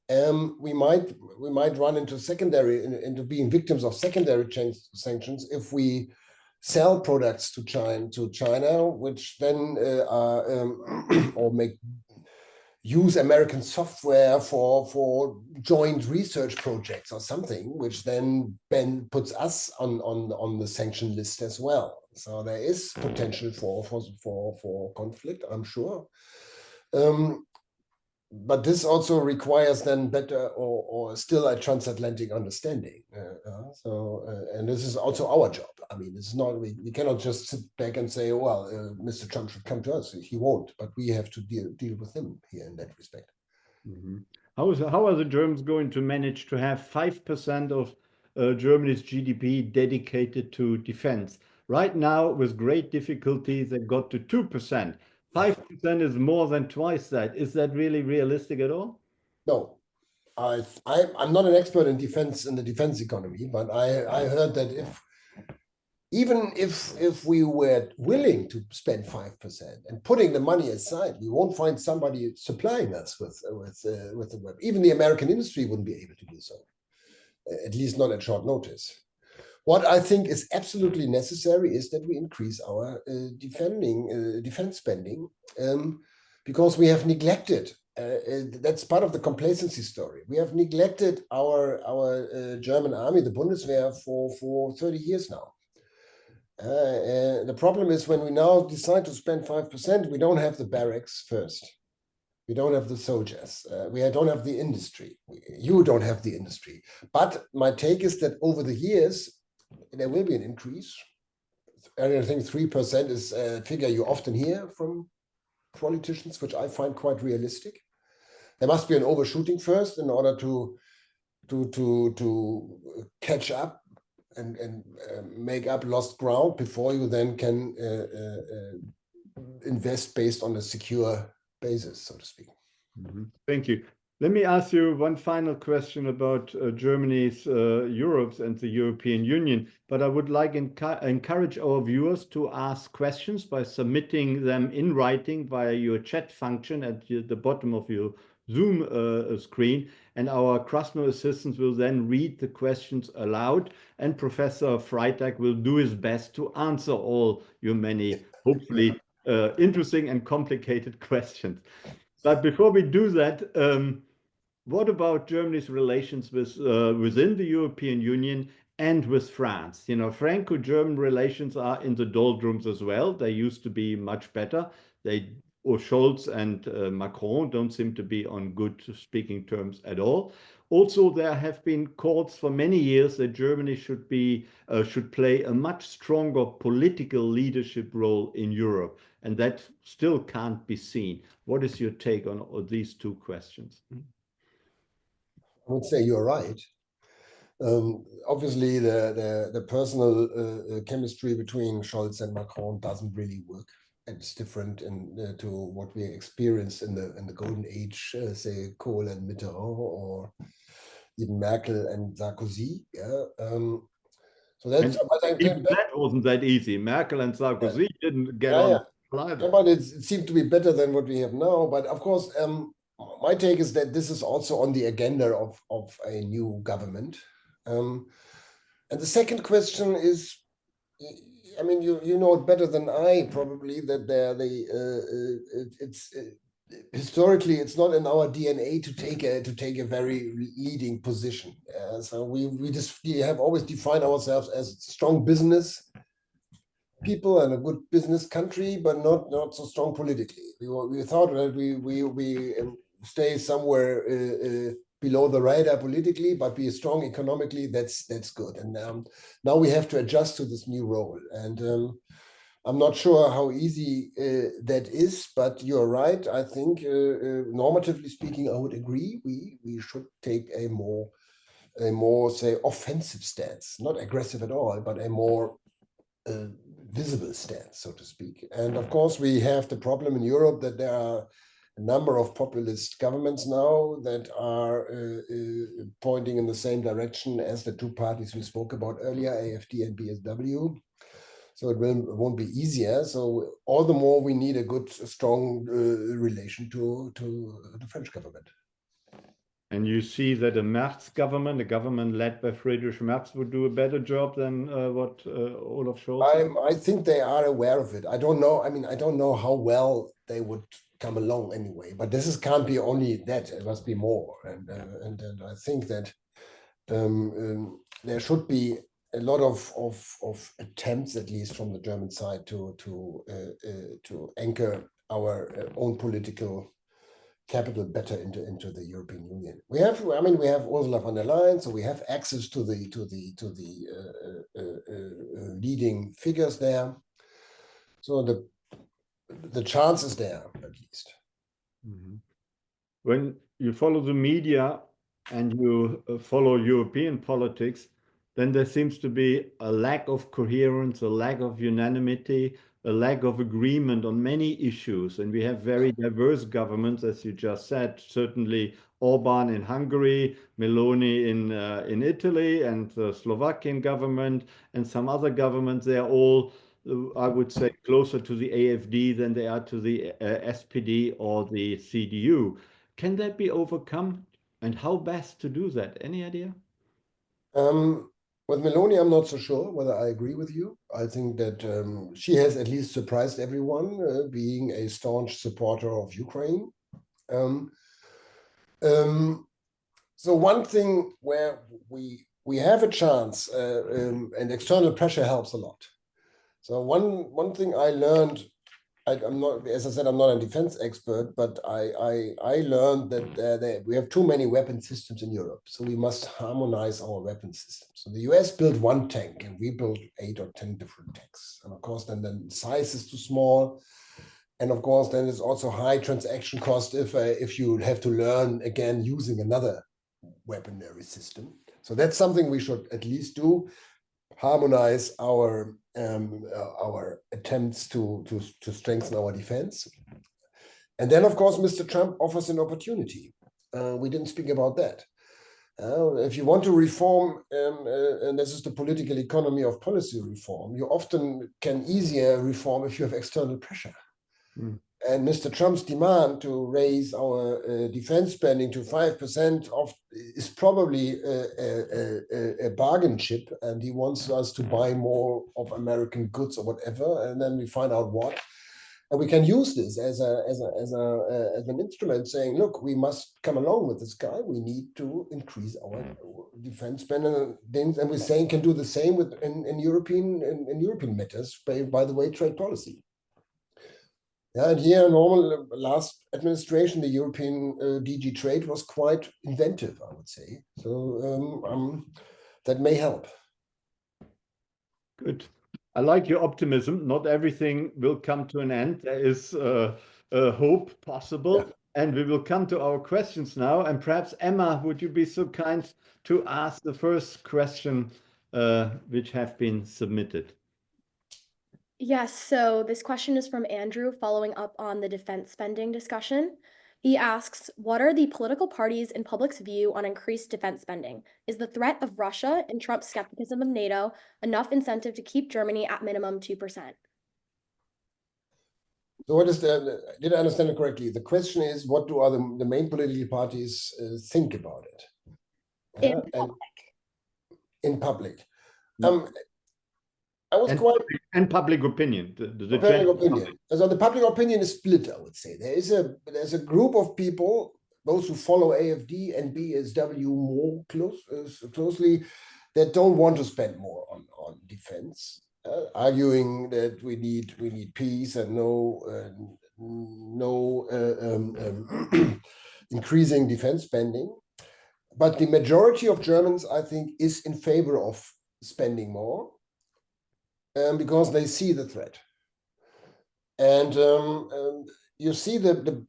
we might run into being victims of secondary sanctions if we sell products to China, which then or use American software for joint research projects or something, which then puts us on the sanction list as well. So there is potential for conflict, I'm sure. But this also requires then better or still a transatlantic understanding. And this is also our job. I mean, it's not, we cannot just sit back and say, well, Mr. Trump should come to us. He won't, but we have to deal with him here in that respect. Mm-hmm. How are the Germans going to manage to have 5% of Germany's GDP dedicated to defense? Right now, with great difficulty, they got to 2%. 5% is more than twice that. Is that really realistic at all? No, I'm not an expert in the defense economy, but I heard that even if we were willing to spend 5% and putting the money aside, we won't find somebody supplying us with the web. Even the American industry wouldn't be able to do so, at least not at short notice. What I think is absolutely necessary is that we increase our defense spending, because we have neglected. That's part of the complacency story. We have neglected our German army, the Bundeswehr, for 30 years now. The problem is when we now decide to spend 5%, we don't have the barracks first. We don't have the soldiers. We don't have the industry. You don't have the industry. But my take is that over the years, there will be an increase. I think 3% is a figure you often hear from politicians, which I find quite realistic. There must be an overshooting first in order to catch up and make up lost ground before you then can invest based on a secure basis, so to speak. Mm-hmm. Thank you. Let me ask you one final question about Germany's Europe and the European Union, but I would like encourage our viewers to ask questions by submitting them in writing via your chat function at the bottom of your Zoom screen, and our Krasno assistants will then read the questions aloud, and Professor Freytag will do his best to answer all your many, hopefully, interesting and complicated questions. But before we do that, what about Germany's relations with within the European Union and with France? You know, Franco-German relations are in the doldrums as well. They used to be much better. Scholz and Macron don't seem to be on good speaking terms at all. Also, there have been calls for many years that Germany should play a much stronger political leadership role in Europe, and that still can't be seen. What is your take on these two questions? I would say you're right. Obviously, the personal chemistry between Scholz and Macron doesn't really work. It's different to what we experienced in the golden age, say Kohl and Mitterrand, or even Merkel and Sarkozy. Yeah. So that's even that wasn't that easy. Merkel and Sarkozy didn't get on. Yeah, but it seemed to be better than what we have now. But of course, my take is that this is also on the agenda of a new government. And the second question is, I mean, you know it better than I probably, that historically it's not in our DNA to take a very leading position. So we have always defined ourselves as strong business people and a good business country, but not so strong politically. We thought that we stay somewhere below the radar politically, but be strong economically. That's good. And now we have to adjust to this new role. And I'm not sure how easy that is, but you're right. I think normatively speaking, I would agree. We should take a more say offensive stance, not aggressive at all, but a more visible stance, so to speak. And of course, we have the problem in Europe that there are a number of populist governments now that are pointing in the same direction as the two parties we spoke about earlier, AfD and BSW. So it won't be easier. So all the more we need a good, strong relation to the French government. And you see that a Merz government, a government led by Friedrich Merz, would do a better job than what Olaf Scholz? I think they are aware of it. I don't know. I mean, I don't know how well they would come along anyway. But can't be only that. It must be more. And I think that there should be a lot of attempts, at least from the German side, to anchor our own political capital better into the European Union. We have Ursula von der Leyen, so we have access to the leading figures there. So the chance is there, at least. Mm-hmm. When you follow the media and you follow European politics, then there seems to be a lack of coherence, a lack of unanimity, a lack of agreement on many issues. And we have very diverse governments, as you just said, certainly Orban in Hungary, Meloni in Italy, and the Slovakian government, and some other governments. They are all, I would say, closer to the AfD than they are to the SPD or the CDU. Can that be overcome? And how best to do that? Any idea? With Meloni, I'm not so sure whether I agree with you. I think that she has at least surprised everyone, being a staunch supporter of Ukraine. So one thing where we have a chance, and external pressure helps a lot. So one thing I learned, I'm not, as I said, I'm not a defense expert, but I learned that we have too many weapon systems in Europe. So we must harmonize our weapon systems. So the US built one tank and we built 8 or 10 different tanks. And of course, then the size is too small. And of course, then it's also high transaction cost if you have to learn again using another weaponry system. So that's something we should at least do. Harmonize our attempts to strengthen our defense. And then, of course, Mr. Trump offers an opportunity. we didn't speak about that. If you want to reform, and this is the political economy of policy reform, you often can easier reform if you have external pressure. Mm. And Mr. Trump's demand to raise our defense spending to 5% is probably a bargain chip, and he wants us to buy more of American goods or whatever, and then we find out what. And we can use this as an instrument, saying, look, we must come along with this guy. We need to increase our defense spending, and we're saying can do the same with in European matters. By the way, trade policy. Yeah, and here, normal last administration, the European DG Trade was quite inventive, I would say. So that may help. Good. I like your optimism. Not everything will come to an end. There is hope possible. Yeah. And we will come to our questions now. And perhaps, Emma, would you be so kind to ask the first question which have been submitted? Yes, so this question is from Andrew, following up on the defense spending discussion. He asks, what are the political parties in public's view on increased defense spending? Is the threat of Russia and Trump's skepticism of NATO enough incentive to keep Germany at minimum 2%? So what is did I understand it correctly? The question is, what do the main political parties think about it? In public. In public. I was and public opinion. The public opinion. So the public opinion is split, I would say. There's a group of people, those who follow AfD and BSW more closely, that don't want to spend more on defense, arguing that we need peace and no increasing defense spending. But the majority of Germans, I think, is in favor of spending more. Because they see the threat, and you see the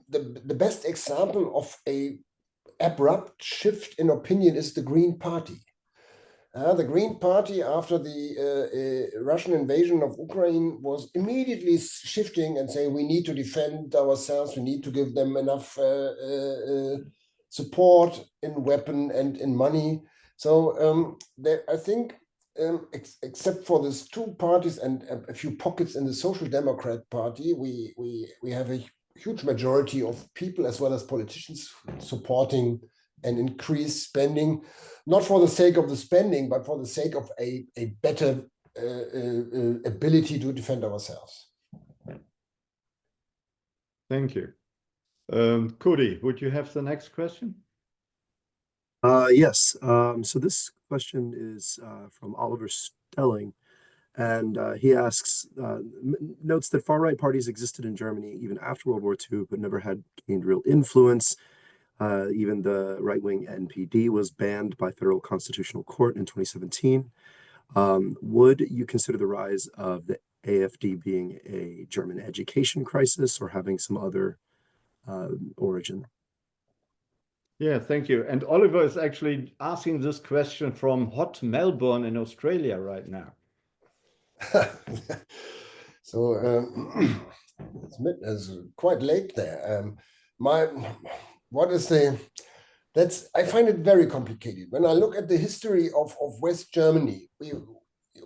best example of a abrupt shift in opinion is the Green Party. The Green Party, after the Russian invasion of Ukraine, was immediately shifting and saying we need to defend ourselves, we need to give them enough support in weapon and in money. So I think. Except for these two parties and a few pockets in the Social Democrat Party, we have a huge majority of people as well as politicians supporting an increased spending, not for the sake of the spending, but for the sake of a better ability to defend ourselves. Thank you. Cody, would you have the next question? Yes. So this question is from Oliver Stelling, and he asks, notes that far-right parties existed in Germany even after World War II, but never had gained real influence. Even the right-wing NPD was banned by Federal Constitutional Court in 2017. Would you consider the rise of the AfD being a German education crisis or having some other origin? Yeah, thank you. And Oliver is actually asking this question from hot Melbourne in Australia right now. So it's quite late there. I find it very complicated. When I look at the history of West Germany,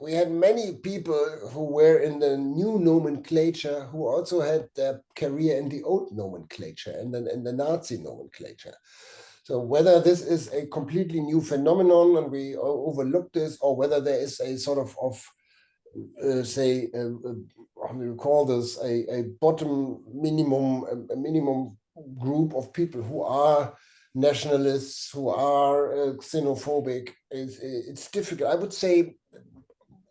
we had many people who were in the new nomenclature who also had their career in the old nomenclature and then in the Nazi nomenclature. So whether this is a completely new phenomenon and we overlook this, or whether there is a sort of how do you call this, a bottom minimum, a minimum group of people who are nationalists, who are xenophobic, it's difficult. I would say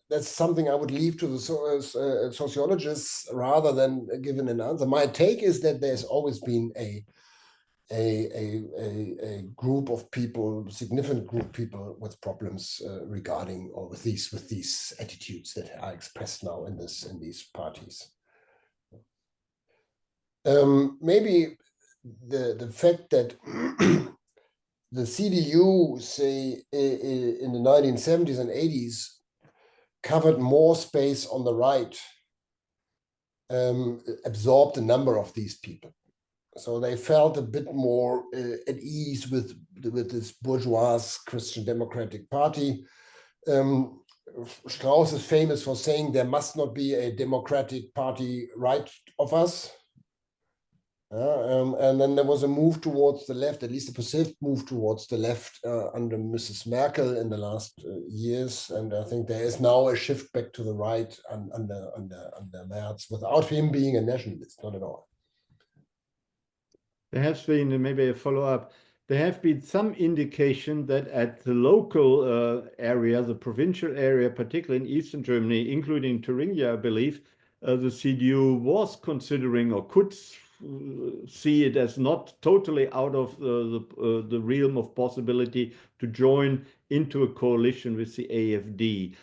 that's something I would leave to the sociologists rather than given an answer. My take is that there's always been a group of people, significant group of people with problems regarding or with these attitudes that are expressed now in these parties. Maybe the fact that the CDU, say in the 1970s and 80s, covered more space on the right, absorbed a number of these people. So they felt a bit more at ease with this bourgeois Christian Democratic Party. Strauss is famous for saying there must not be a democratic party right of us. And then there was a move towards the left, at least a perceived move towards the left under Mrs. Merkel in the last years. And I think there is now a shift back to the right under Merz, without him being a nationalist, not at all. There has been, maybe a follow-up, there have been some indication that at the local area, the provincial area, particularly in Eastern Germany, including Thuringia, I believe, the CDU was considering or could see it as not totally out of the realm of possibility to join into a coalition with the AfD.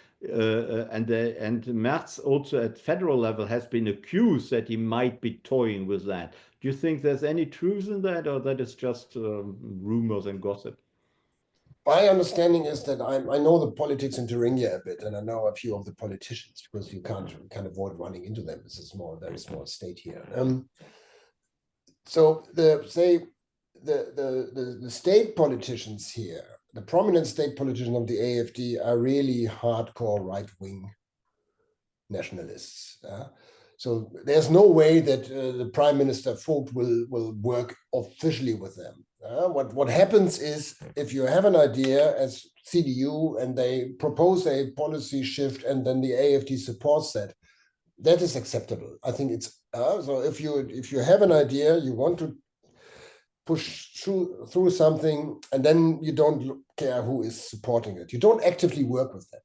And Merz also at federal level has been accused that he might be toying with that. Do you think there's any truth in that, or that is just rumors and gossip? My understanding is that I know the politics in Thuringia a bit, and I know a few of the politicians, because you can't avoid running into them. It's a very small state here. So the state politicians here, the prominent state politicians of the AfD, are really hardcore right-wing nationalists. So there's no way that the Prime Minister Vogt will work officially with them. What happens is, if you have an idea as CDU and they propose a policy shift and then the AfD supports that, that is acceptable. I think it's so if you have an idea, you want to push through something, and then you don't care who is supporting it. You don't actively work with them.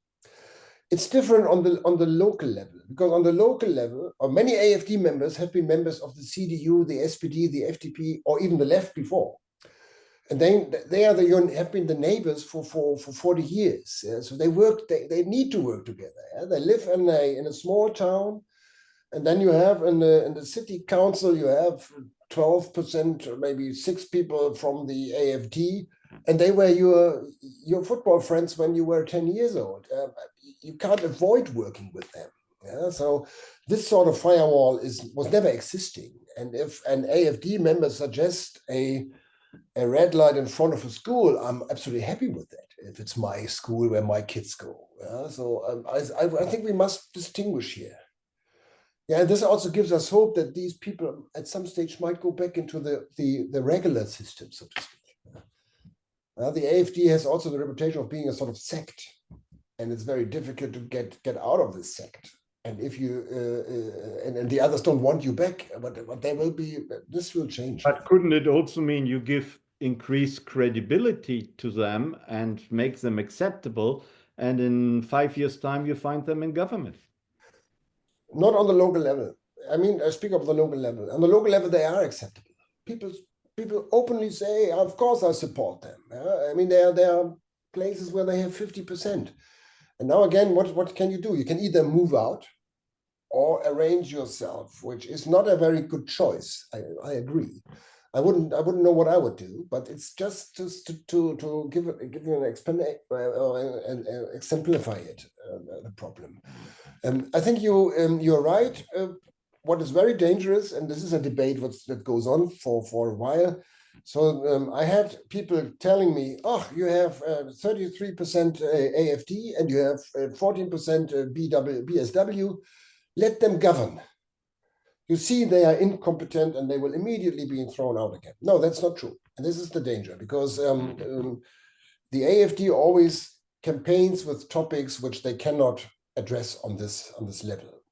It's different on the local level, because on the local level, many AfD members have been members of the CDU, the SPD, the FDP, or even the left before. And they have been the neighbors for 40 years. So they need to work together. They live in a small town, and then you have in the city council, you have 12%, or maybe 6 people from the AfD, and they were your football friends when you were 10 years old. You can't avoid working with them. So this sort of firewall was never existing. And if an AfD member suggests a red light in front of a school, I'm absolutely happy with that, if it's my school where my kids go. So I think we must distinguish here. Yeah, this also gives us hope that these people at some stage might go back into the regular system, so to speak. The AfD has also the reputation of being a sort of sect, and it's very difficult to get out of this sect. And if you and the others don't want you back, but there will be, this will change. But couldn't it also mean you give increased credibility to them and make them acceptable, and in 5 years' time you find them in government? Not on the local level. I mean, I speak of the local level. On the local level, they are acceptable. People openly say, of course I support them. I mean, there are places where they have 50%. And now again, what can you do? You can either move out or arrange yourself, which is not a very good choice. I agree. I wouldn't know what I would do, but it's just to give you an explanation and exemplify it, the problem. I think you're right. What is very dangerous, and this is a debate that goes on for a while. So I had people telling me, oh, you have 33% AfD and you have 14% BSW. Let them govern. You see, they are incompetent and they will immediately be thrown out again. No, that's not true. And this is the danger, because the AfD always campaigns with topics which they cannot address on this level.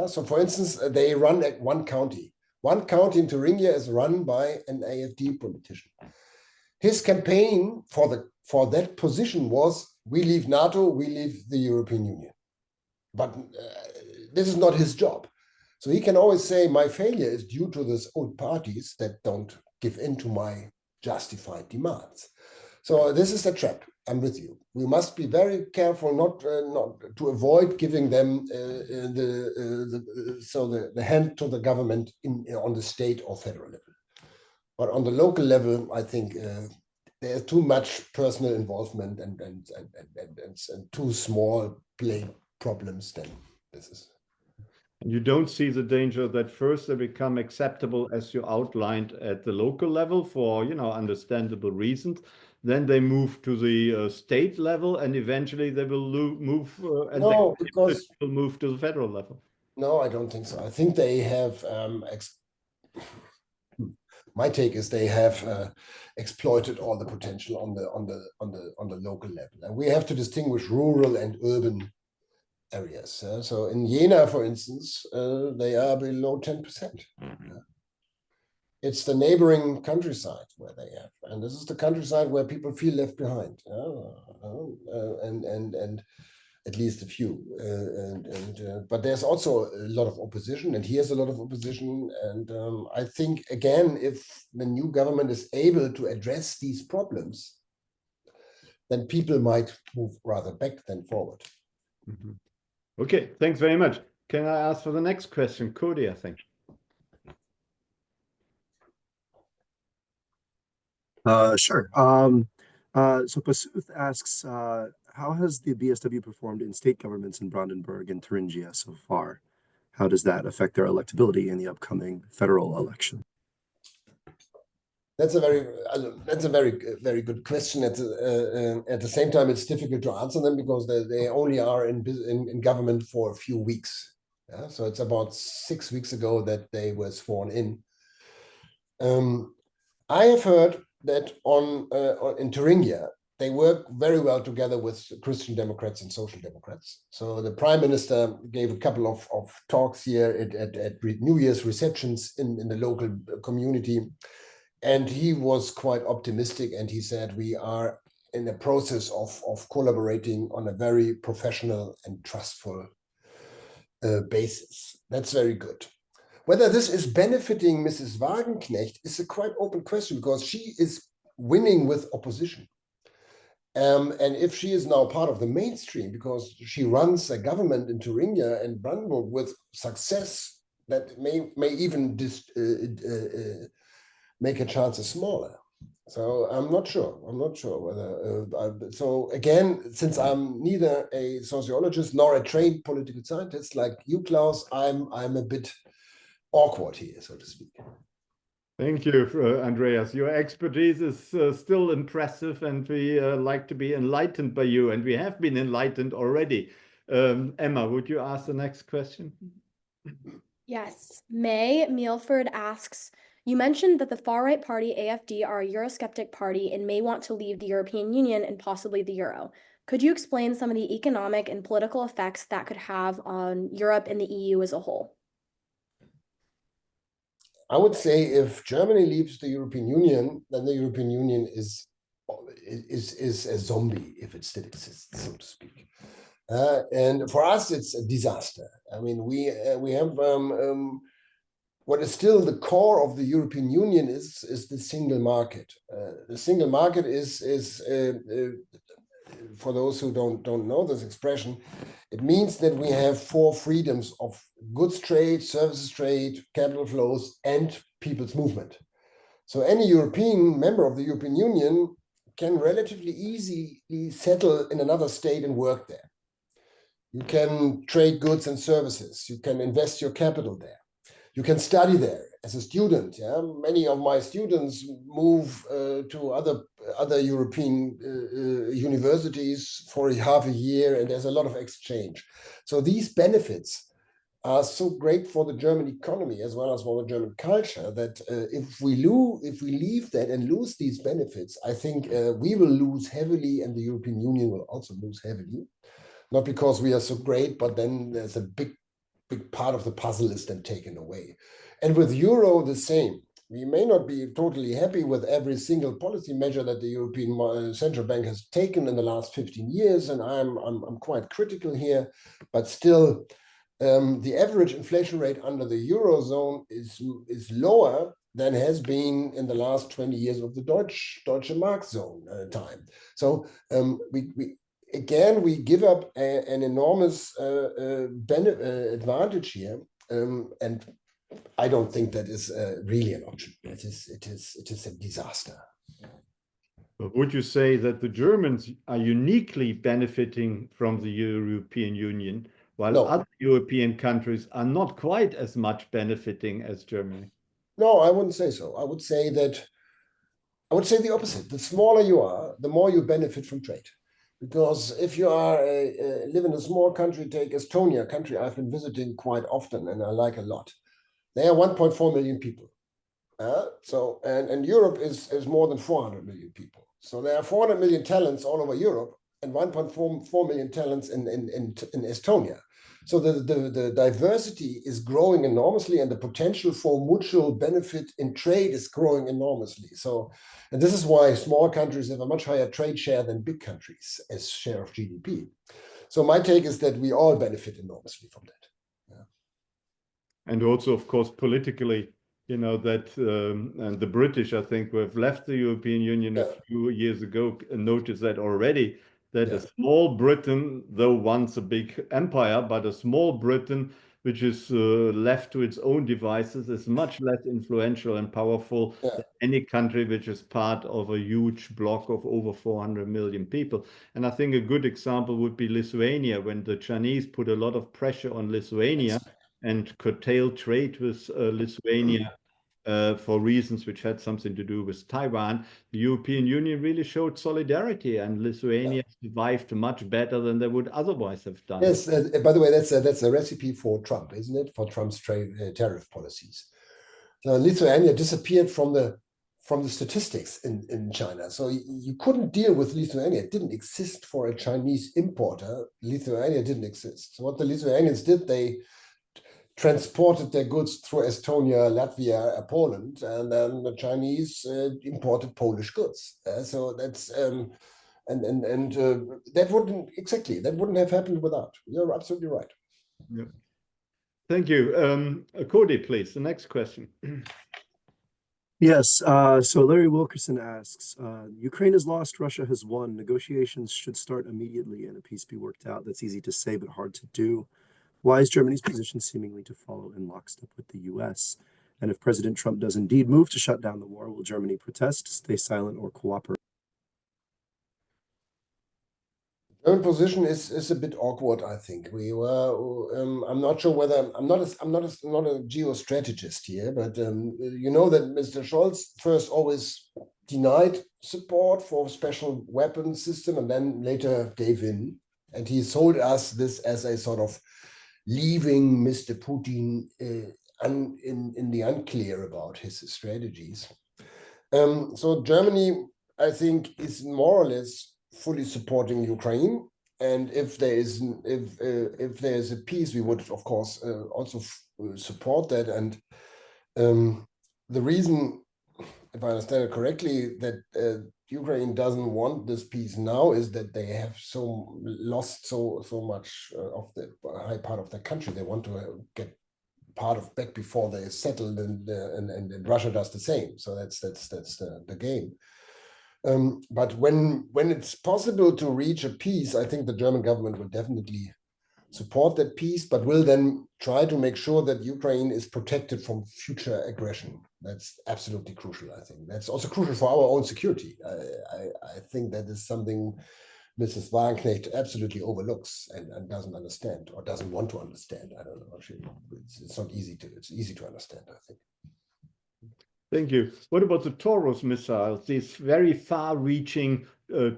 So for instance, they run at one county. One county in Thuringia is run by an AfD politician. His campaign for that position was, we leave NATO, we leave the European Union. But this is not his job. So he can always say, my failure is due to these old parties that don't give in to my justified demands. So this is a trap. I'm with you. We must be very careful not to avoid giving them the hand to the government on the state or federal level. But on the local level, I think there's too much personal involvement and too small play problems. Then this is. You don't see the danger that first they become acceptable, as you outlined, at the local level for, understandable reasons. Then they move to the state level, and eventually they will move, and No, they because will move to the federal level. no, I don't think so. I think they have. My take is they have exploited all the potential on the local level, and we have to distinguish rural and urban areas. So in Jena, for instance, they are below 10%. It's the neighboring countryside where they have, and this is the countryside where people feel left behind, and at least a few. But there's also a lot of opposition, and here's a lot of opposition. And I think, again, if the new government is able to address these problems, then people might move rather back than forward. Mm-hmm. Okay, thanks very much. Can I ask for the next question? Cody, I think. Sure. So Pasuth asks, how has the BSW performed in state governments in Brandenburg and Thuringia so far? How does that affect their electability in the upcoming federal election? That's a very good question. At the same time, it's difficult to answer them because they only are in government for a few weeks. Yeah? So it's about 6 weeks ago that they were sworn in. I have heard that in Thuringia, they work very well together with Christian Democrats and Social Democrats. So the Prime Minister gave a couple of talks here at New Year's receptions in the local community. And he was quite optimistic, and he said, we are in the process of collaborating on a very professional and trustful basis. That's very good. Whether this is benefiting Mrs. Wagenknecht is a quite open question, because she is winning with opposition. And if she is now part of the mainstream, because she runs a government in Thuringia and Brandenburg with success, that may even make her chances smaller. So I'm not sure whether. So again, since I'm neither a sociologist nor a trained political scientist like you, Klaus, I'm a bit awkward here, so to speak. Thank you, Andreas. Your expertise is still impressive, and we like to be enlightened by you, and we have been enlightened already. Emma, would you ask the next question? Yes. May Milford asks, you mentioned that the far-right party AfD are a Eurosceptic party and may want to leave the European Union and possibly the Euro. Could you explain some of the economic and political effects that could have on Europe and the EU as a whole? I would say if Germany leaves the European Union, then the European Union is a zombie, if it still exists, so to speak. And for us, it's a disaster. I mean, we have what is still the core of the European Union is the single market. The single market is for those who don't know this expression, it means that we have 4 freedoms of goods trade, services trade, capital flows, and people's movement. So any European member of the European Union can relatively easily settle in another state and work there. You can trade goods and services. You can invest your capital there. You can study there as a student. Yeah? Many of my students move to other European universities for half a year, and there's a lot of exchange. So these benefits are so great for the German economy as well as for the German culture that if we leave that and lose these benefits, I think we will lose heavily, and the European Union will also lose heavily. Not because we are so great, but then there's a big part of the puzzle is then taken away. And with Euro, the same. We may not be totally happy with every single policy measure that the European Central Bank has taken in the last 15 years, and I'm quite critical here, but still, the average inflation rate under the Eurozone is lower than has been in the last 20 years of the Deutsche Mark zone time. So we give up an enormous advantage here, and I don't think that is really an option. It is a disaster. But would you say that the Germans are uniquely benefiting from the European Union, while No. other European countries are not quite as much benefiting as Germany. No, I wouldn't say so. I would say the opposite. The smaller you are, the more you benefit from trade. Because if you are live in a small country, take Estonia, a country I've been visiting quite often and I like a lot. They are 1.4 million people. And Europe is more than 400 million people. So there are 400 million talents all over Europe and 1.4 million talents in Estonia. So the diversity is growing enormously, and the potential for mutual benefit in trade is growing enormously. So, and this is why small countries have a much higher trade share than big countries as share of GDP. So my take is that we all benefit enormously from that. Yeah. And also, of course, politically, you know, that and the British, I think, who have left the European Union a few years ago, noticed that already, that a small Britain, though once a big empire, but a small Britain, which is left to its own devices, is much less influential and powerful than any country which is part of a huge bloc of over 400 million people. And I think a good example would be Lithuania, when the Chinese put a lot of pressure on Lithuania and curtailed trade with Lithuania for reasons which had something to do with Taiwan. The European Union really showed solidarity, and Lithuania survived much better than they would otherwise have done. Yes, by the way, that's a recipe for Trump, isn't it? For Trump's tariff policies. So Lithuania disappeared from the statistics in China. So you couldn't deal with Lithuania. It didn't exist for a Chinese importer. Lithuania didn't exist. So what the Lithuanians did, they transported their goods through Estonia, Latvia, Poland, and then the Chinese imported Polish goods. So that's that wouldn't have happened without. You're absolutely right. Yeah. Thank you. Cody, please, the next question. Yes, so Larry Wilkerson asks, Ukraine has lost, Russia has won. Negotiations should start immediately and a peace be worked out. That's easy to say, but hard to do. Why is Germany's position seemingly to follow in lockstep with the US? And if President Trump does indeed move to shut down the war, will Germany protest, stay silent, or cooperate? The German position is a bit awkward, I think. We were. I'm not sure whether I'm not a geostrategist here, but you know that Mr. Scholz first always denied support for special weapon system and then later gave in, and he sold us this as a sort of leaving Mr. Putin in the unclear about his strategies. So Germany, I think, is more or less fully supporting Ukraine, and if there is a peace, we would of course also support that. And the reason, if I understand it correctly, that Ukraine doesn't want this peace now is that they have lost so much of the high part of their country. They want to get part of back before they settled, and Russia does the same. So that's the game. But when it's possible to reach a peace, I think the German government will definitely support that peace, but will then try to make sure that Ukraine is protected from future aggression. That's absolutely crucial, I think. That's also crucial for our own security. I think that is something Mrs. Wagenknecht absolutely overlooks and doesn't understand, or doesn't want to understand. I don't know. It's not easy to. It's easy to understand, I think. Thank you. What about the Taurus missiles, these very far-reaching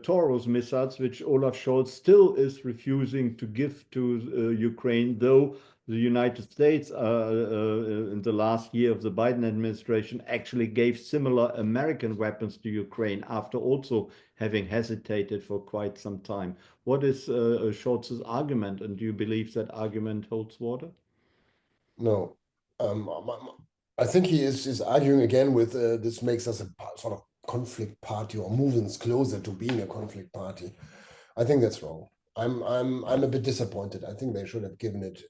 Taurus missiles, which Olaf Scholz still is refusing to give to Ukraine, though the United States in the last year of the Biden administration actually gave similar American weapons to Ukraine after also having hesitated for quite some time. What is Scholz's argument, and do you believe that argument holds water? No. I think he is arguing again with this makes us a sort of conflict party, or moves closer to being a conflict party. I think that's wrong. I'm a bit disappointed. I think they should have given it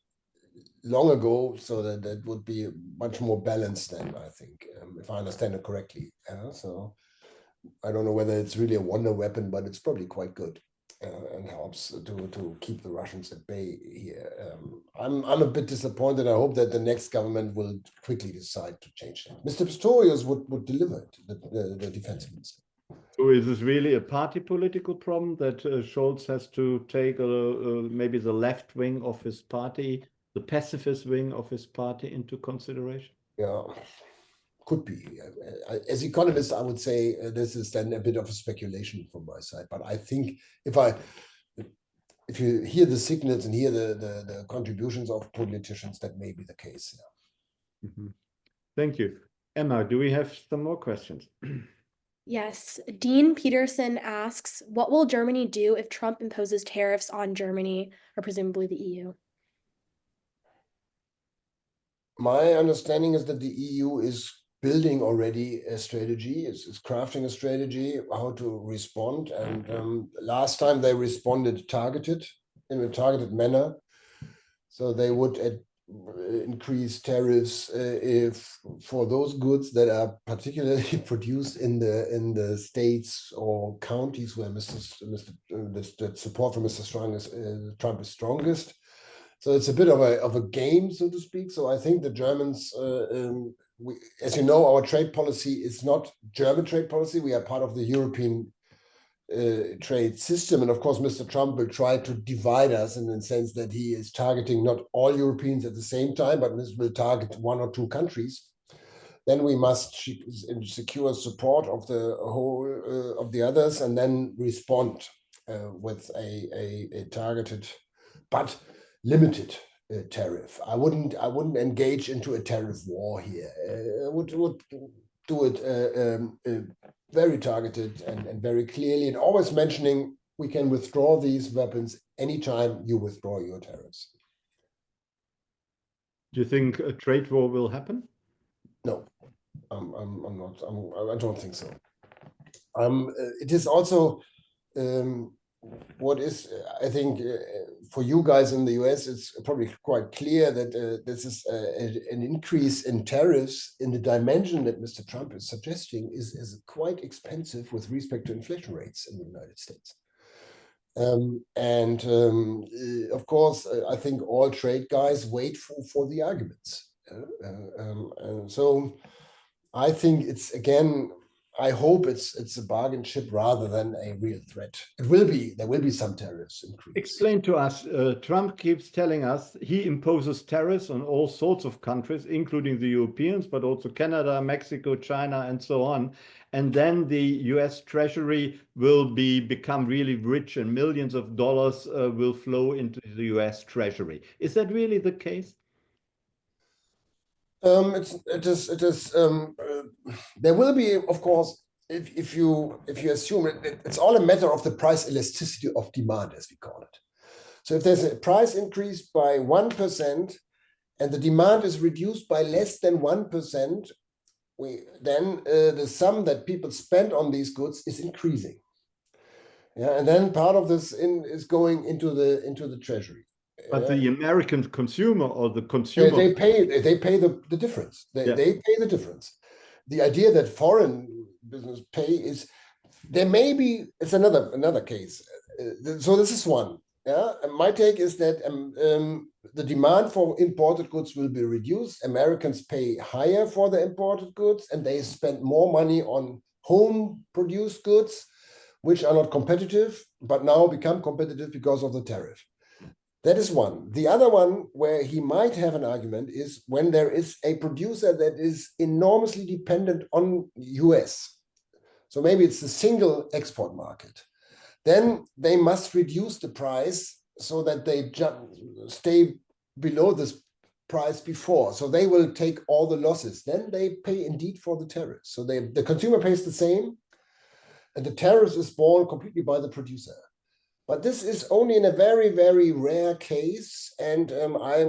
long ago, so that would be much more balanced then, I think, if I understand it correctly. So I don't know whether it's really a wonder weapon, but it's probably quite good. And helps to keep the Russians at bay here. I'm a bit disappointed. I hope that the next government will quickly decide to change that. Mr. Pistorius would deliver it, the defense minister. So is this really a party political problem that Scholz has to take maybe the left wing of his party, the pacifist wing of his party into consideration? Yeah, could be. As economist, I would say this is then a bit of a speculation from my side. But I think if you hear the signals and hear the contributions of politicians, that may be the case. Yeah. Mm-hmm. Thank you. Emma, do we have some more questions? Yes, Dean Peterson asks, what will Germany do if Trump imposes tariffs on Germany or presumably the EU? My understanding is that the EU is building already a strategy, is crafting a strategy how to respond. And last time they responded in a targeted manner. So they would increase tariffs for those goods that are particularly produced in the states or counties where the support from Mr. Trump is strongest. So it's a bit of a game, so to speak. So I think the Germans, as you know, our trade policy is not German trade policy. We are part of the European trade system. And of course, Mr. Trump will try to divide us in the sense that he is targeting not all Europeans at the same time, but will target one or two countries. Then we must secure support of the whole of the others and then respond with a targeted but limited tariff. I wouldn't engage into a tariff war here. I would do it very targeted and very clearly, and always mentioning we can withdraw these weapons anytime you withdraw your tariffs. Do you think a trade war will happen? No, I'm not. I don't think so. It is also what is, I think, for you guys in the US, it's probably quite clear that this is an increase in tariffs in the dimension that Mr. Trump is suggesting is quite expensive with respect to inflation rates in the United States. Of course, I think all trade guys wait for the arguments. So I think it's, again, I hope it's a bargain chip rather than a real threat. There will be some tariffs increase. Explain to us, Trump keeps telling us he imposes tariffs on all sorts of countries, including the Europeans, but also Canada, Mexico, China, and so on. And then the US Treasury will become really rich and millions of dollars will flow into the US Treasury. Is that really the case? It is. There will be, of course, if you assume it's all a matter of the price elasticity of demand, as we call it. So if there's a price increase by 1% and the demand is reduced by less than 1%, then the sum that people spend on these goods is increasing. Yeah, and then part of this is going into the treasury. But the American consumer or the consumer, they pay the difference. They pay the difference. The idea that foreign business pay is, there may be, it's another case. So this is one. Yeah, and my take is that the demand for imported goods will be reduced. Americans pay higher for the imported goods, and they spend more money on home-produced goods, which are not competitive, but now become competitive because of the tariff. That is one. The other one where he might have an argument is when there is a producer that is enormously dependent on US. So maybe it's a single export market. Then they must reduce the price so that they stay below this price before. So they will take all the losses. Then they pay indeed for the tariffs. So the consumer pays the same, and the tariff is borne completely by the producer. But this is only in a very, very rare case, and I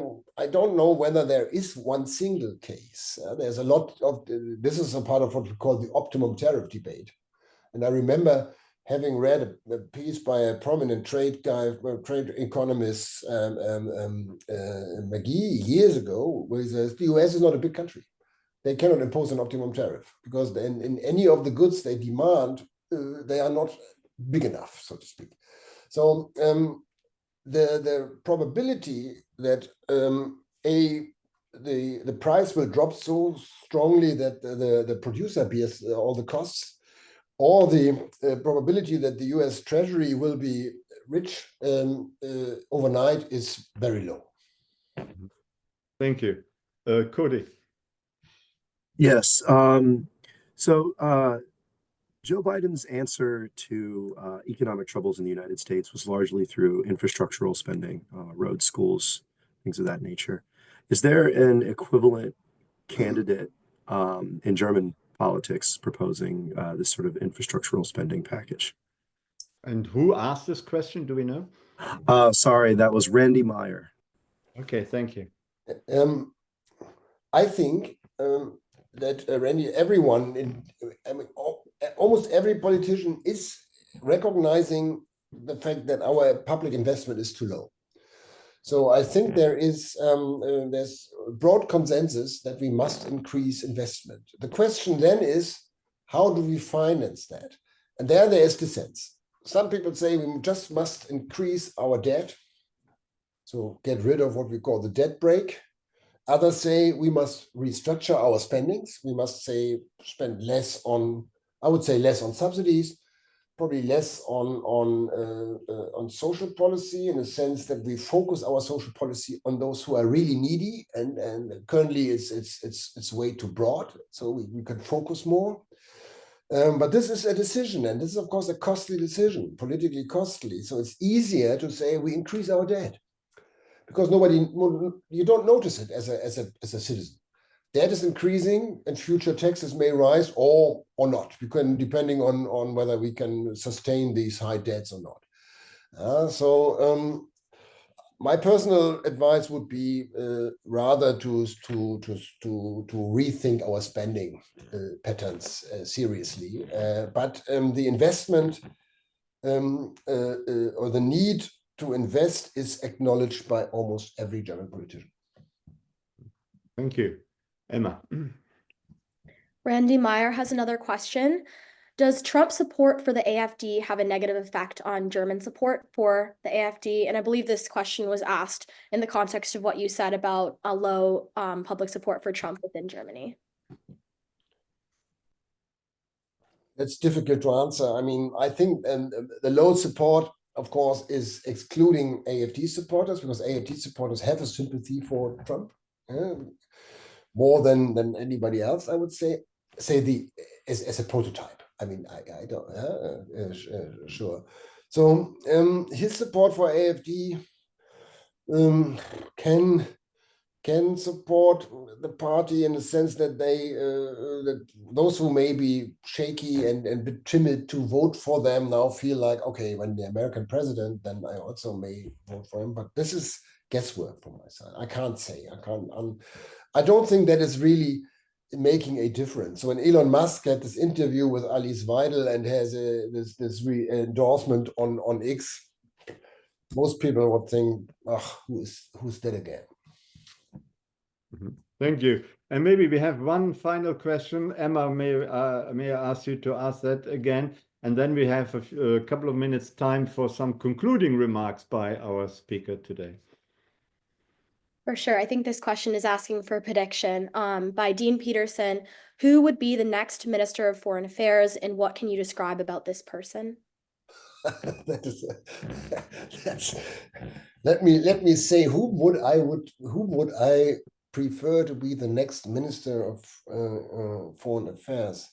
don't know whether there is one single case. There's a lot of, this is a part of what we call the optimum tariff debate. And I remember having read a piece by a prominent trade economist, McGee, years ago, where he says the US is not a big country. They cannot impose an optimum tariff because in any of the goods they demand, they are not big enough, so to speak. So the probability that the price will drop so strongly that the producer bears all the costs or the probability that the US Treasury will be rich overnight is very low. Thank you. Cody. Yes. So Joe Biden's answer to economic troubles in the United States was largely through infrastructural spending, roads, schools, things of that nature. Is there an equivalent candidate in German politics proposing this sort of infrastructural spending package? And who asked this question? Do we know? Sorry, that was Randy Meyer. Okay, thank you. I think that Randy, everyone, almost every politician is recognizing the fact that our public investment is too low. So I think there's broad consensus that we must increase investment. The question then is, how do we finance that? And there is dissent. Some people say we just must increase our debt, so get rid of what we call the debt brake. Others say we must restructure our spendings. We must spend less on, I would say less on subsidies, probably less on social policy, in the sense that we focus our social policy on those who are really needy, and currently it's way too broad. So we can focus more. But this is a decision, and this is of course a costly decision, politically costly. So it's easier to say we increase our debt, because you don't notice it as a citizen. Debt is increasing, and future taxes may rise or not, depending on whether we can sustain these high debts or not. So my personal advice would be rather to rethink our spending patterns seriously. But the investment or the need to invest is acknowledged by almost every German politician. Thank you. Emma. Randy Meyer has another question. Does Trump's support for the AfD have a negative effect on German support for the AfD? And I believe this question was asked in the context of what you said about a low public support for Trump within Germany. That's difficult to answer. I mean, I think the low support, of course, is excluding AfD supporters, because AfD supporters have a sympathy for Trump more than anybody else, I would say as a prototype. I mean, I don't sure. So his support for AfD can support the party in the sense that that those who may be shaky and a bit timid to vote for them now feel like, okay, when the American president, then I also may vote for him. But this is guesswork from my side. I can't say. I don't think that is really making a difference. So when Elon Musk had this interview with Alice Weidel and has this endorsement on X, most people would think, oh, who's that again? Thank you. And maybe we have one final question. Emma, may I ask you to ask that again? And then we have a couple of minutes time for some concluding remarks by our speaker today. For sure. I think this question is asking for a prediction by Dean Peterson. Who would be the next Minister of Foreign Affairs, and what can you describe about this person? Let me say, who would I prefer to be the next Minister of Foreign Affairs?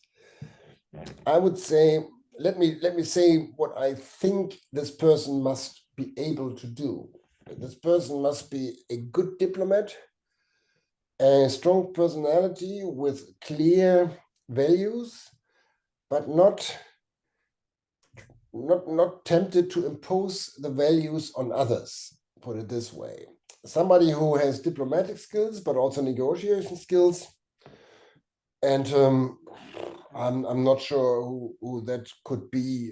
I would say, let me say what I think this person must be able to do. This person must be a good diplomat, a strong personality with clear values, but not tempted to impose the values on others, put it this way. Somebody who has diplomatic skills, but also negotiation skills. And I'm not sure who that could be.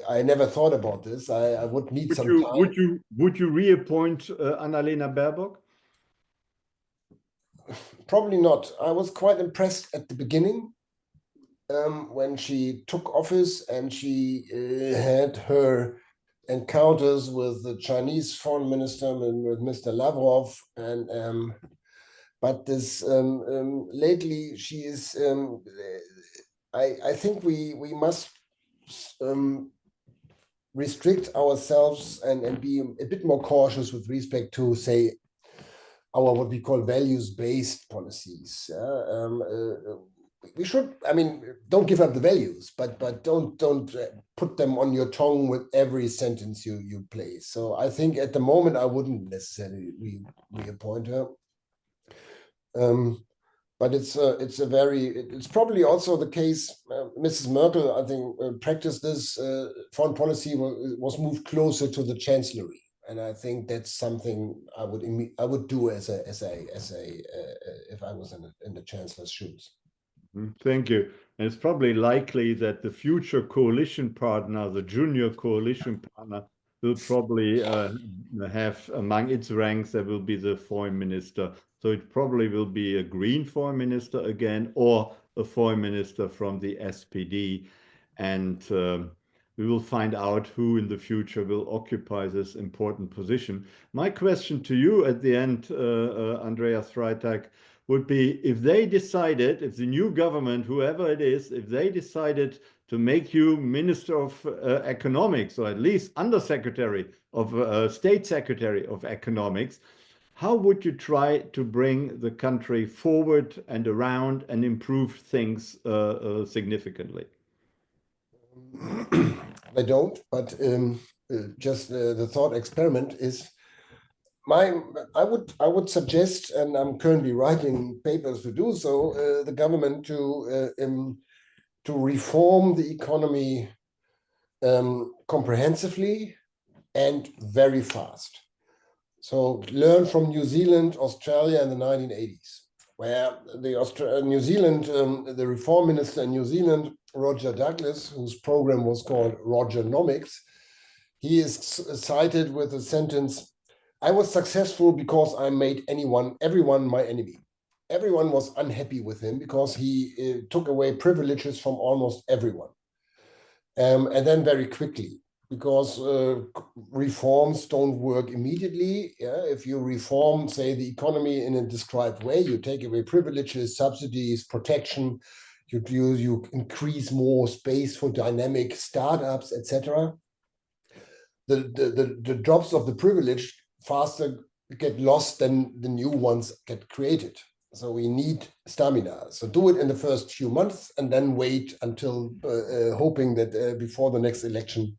I never thought about this. I would need some time. Would you reappoint Annalena Baerbock? Probably not. I was quite impressed at the beginning when she took office and she had her encounters with the Chinese foreign minister and with Mr. Lavrov, but this lately she is I think we must restrict ourselves and be a bit more cautious with respect to, say, our what we call values-based policies. We should, I mean, don't give up the values, but don't put them on your tongue with every sentence you place. So I think at the moment I wouldn't necessarily reappoint her. But it's probably also the case. Mrs. Merkel, I think, practiced this. Foreign policy was moved closer to the chancellery, and I think that's something I would do as a if I was in the chancellor's shoes. Thank you. And it's probably likely that the future coalition partner, the junior coalition partner, will probably have among its ranks, there will be the foreign minister. So it probably will be a green foreign minister again, or a foreign minister from the SPD. And we will find out who in the future will occupy this important position. My question to you at the end, Andreas Freytag, would be if they decided, if the new government, whoever it is, if they decided to make you Minister of Economics, or at least Undersecretary of State Secretary of Economics, how would you try to bring the country forward and around and improve things significantly? I don't, but just the thought experiment is I would suggest, and I'm currently writing papers to do so, the government to reform the economy comprehensively and very fast. So learn from New Zealand, Australia in the 1980s, where the reform minister in New Zealand, Roger Douglas, whose program was called Rogernomics, he is cited with a sentence, "I was successful because I made everyone my enemy." Everyone was unhappy with him because he took away privileges from almost everyone. And then very quickly, because reforms don't work immediately. Yeah? If you reform, say, the economy in a described way, you take away privileges, subsidies, protection, you increase more space for dynamic startups, etc. The jobs of the privileged faster get lost than the new ones get created. So we need stamina. So do it in the first few months and then wait until hoping that before the next election,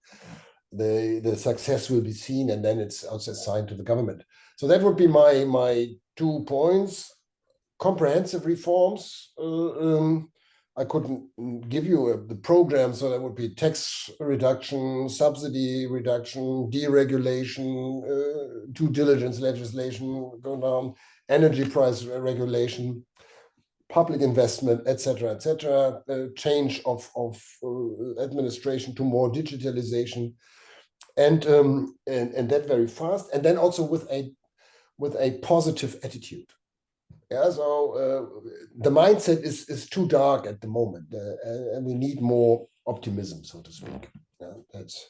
the success will be seen, and then it's also assigned to the government. So that would be my 2 points. Comprehensive reforms. I couldn't give you the program, so that would be tax reduction, subsidy reduction, deregulation, due diligence legislation going down, energy price regulation, public investment, etc., change of administration to more digitalization, and that very fast, and then also with a positive attitude. Yeah, so the mindset is too dark at the moment, and we need more optimism, so to speak. Yeah, that's.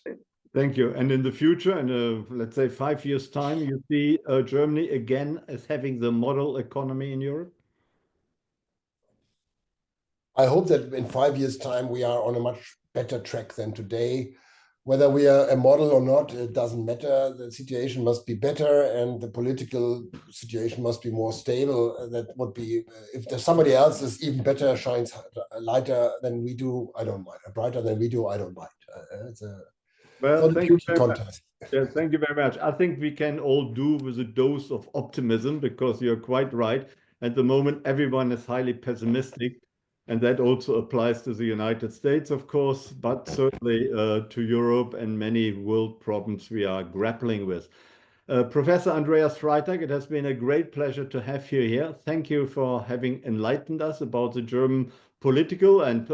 Thank you. And in the future, in let's say 5 years' time, you see Germany again as having the model economy in Europe? I hope that in 5 years' time we are on a much better track than today. Whether we are a model or not, it doesn't matter. The situation must be better, and the political situation must be more stable. That would be, if there's somebody else is even better, shines lighter than we do, I don't mind. Brighter than we do, I don't mind. It's well, thank you very much. Yeah, thank you very much. I think we can all do with a dose of optimism, because you're quite right. At the moment, everyone is highly pessimistic. And that also applies to the United States, of course, but certainly to Europe and many world problems we are grappling with. Professor Andreas Freytag, it has been a great pleasure to have you here. Thank you for having enlightened us about the German political and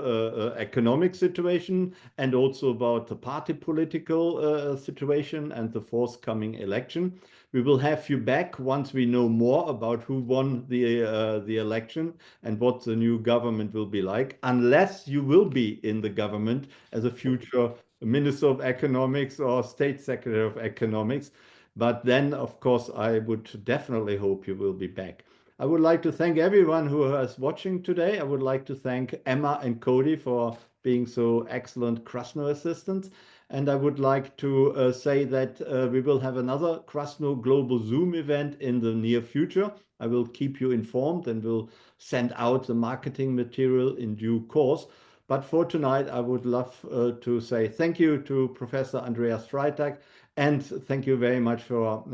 economic situation, and also about the party political situation and the forthcoming election. We will have you back once we know more about who won the election and what the new government will be like, unless you will be in the government as a future Minister of Economics or State Secretary of Economics. But then, of course, I would definitely hope you will be back. I would like to thank everyone who is watching today. I would like to thank Emma and Cody for being so excellent Krasno assistants. And I would like to say that we will have another Krasno Global Zoom event in the near future. I will keep you informed and will send out the marketing material in due course. But for tonight, I would love to say thank you to Professor Andreas Freytag, and thank you very much for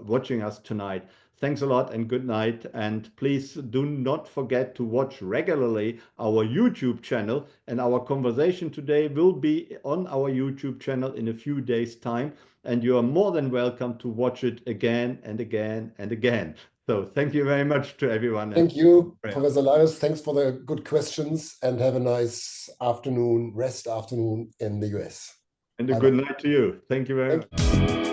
watching us tonight. Thanks a lot and good night. And please do not forget to watch regularly our YouTube channel. And our conversation today will be on our YouTube channel in a few days' time. And you are more than welcome to watch it again and again and again. So thank you very much to everyone. Thank you, Professor Laris. Thanks for the good questions, and have a nice afternoon, rest afternoon in the US. And a good night to you. Thank you very much.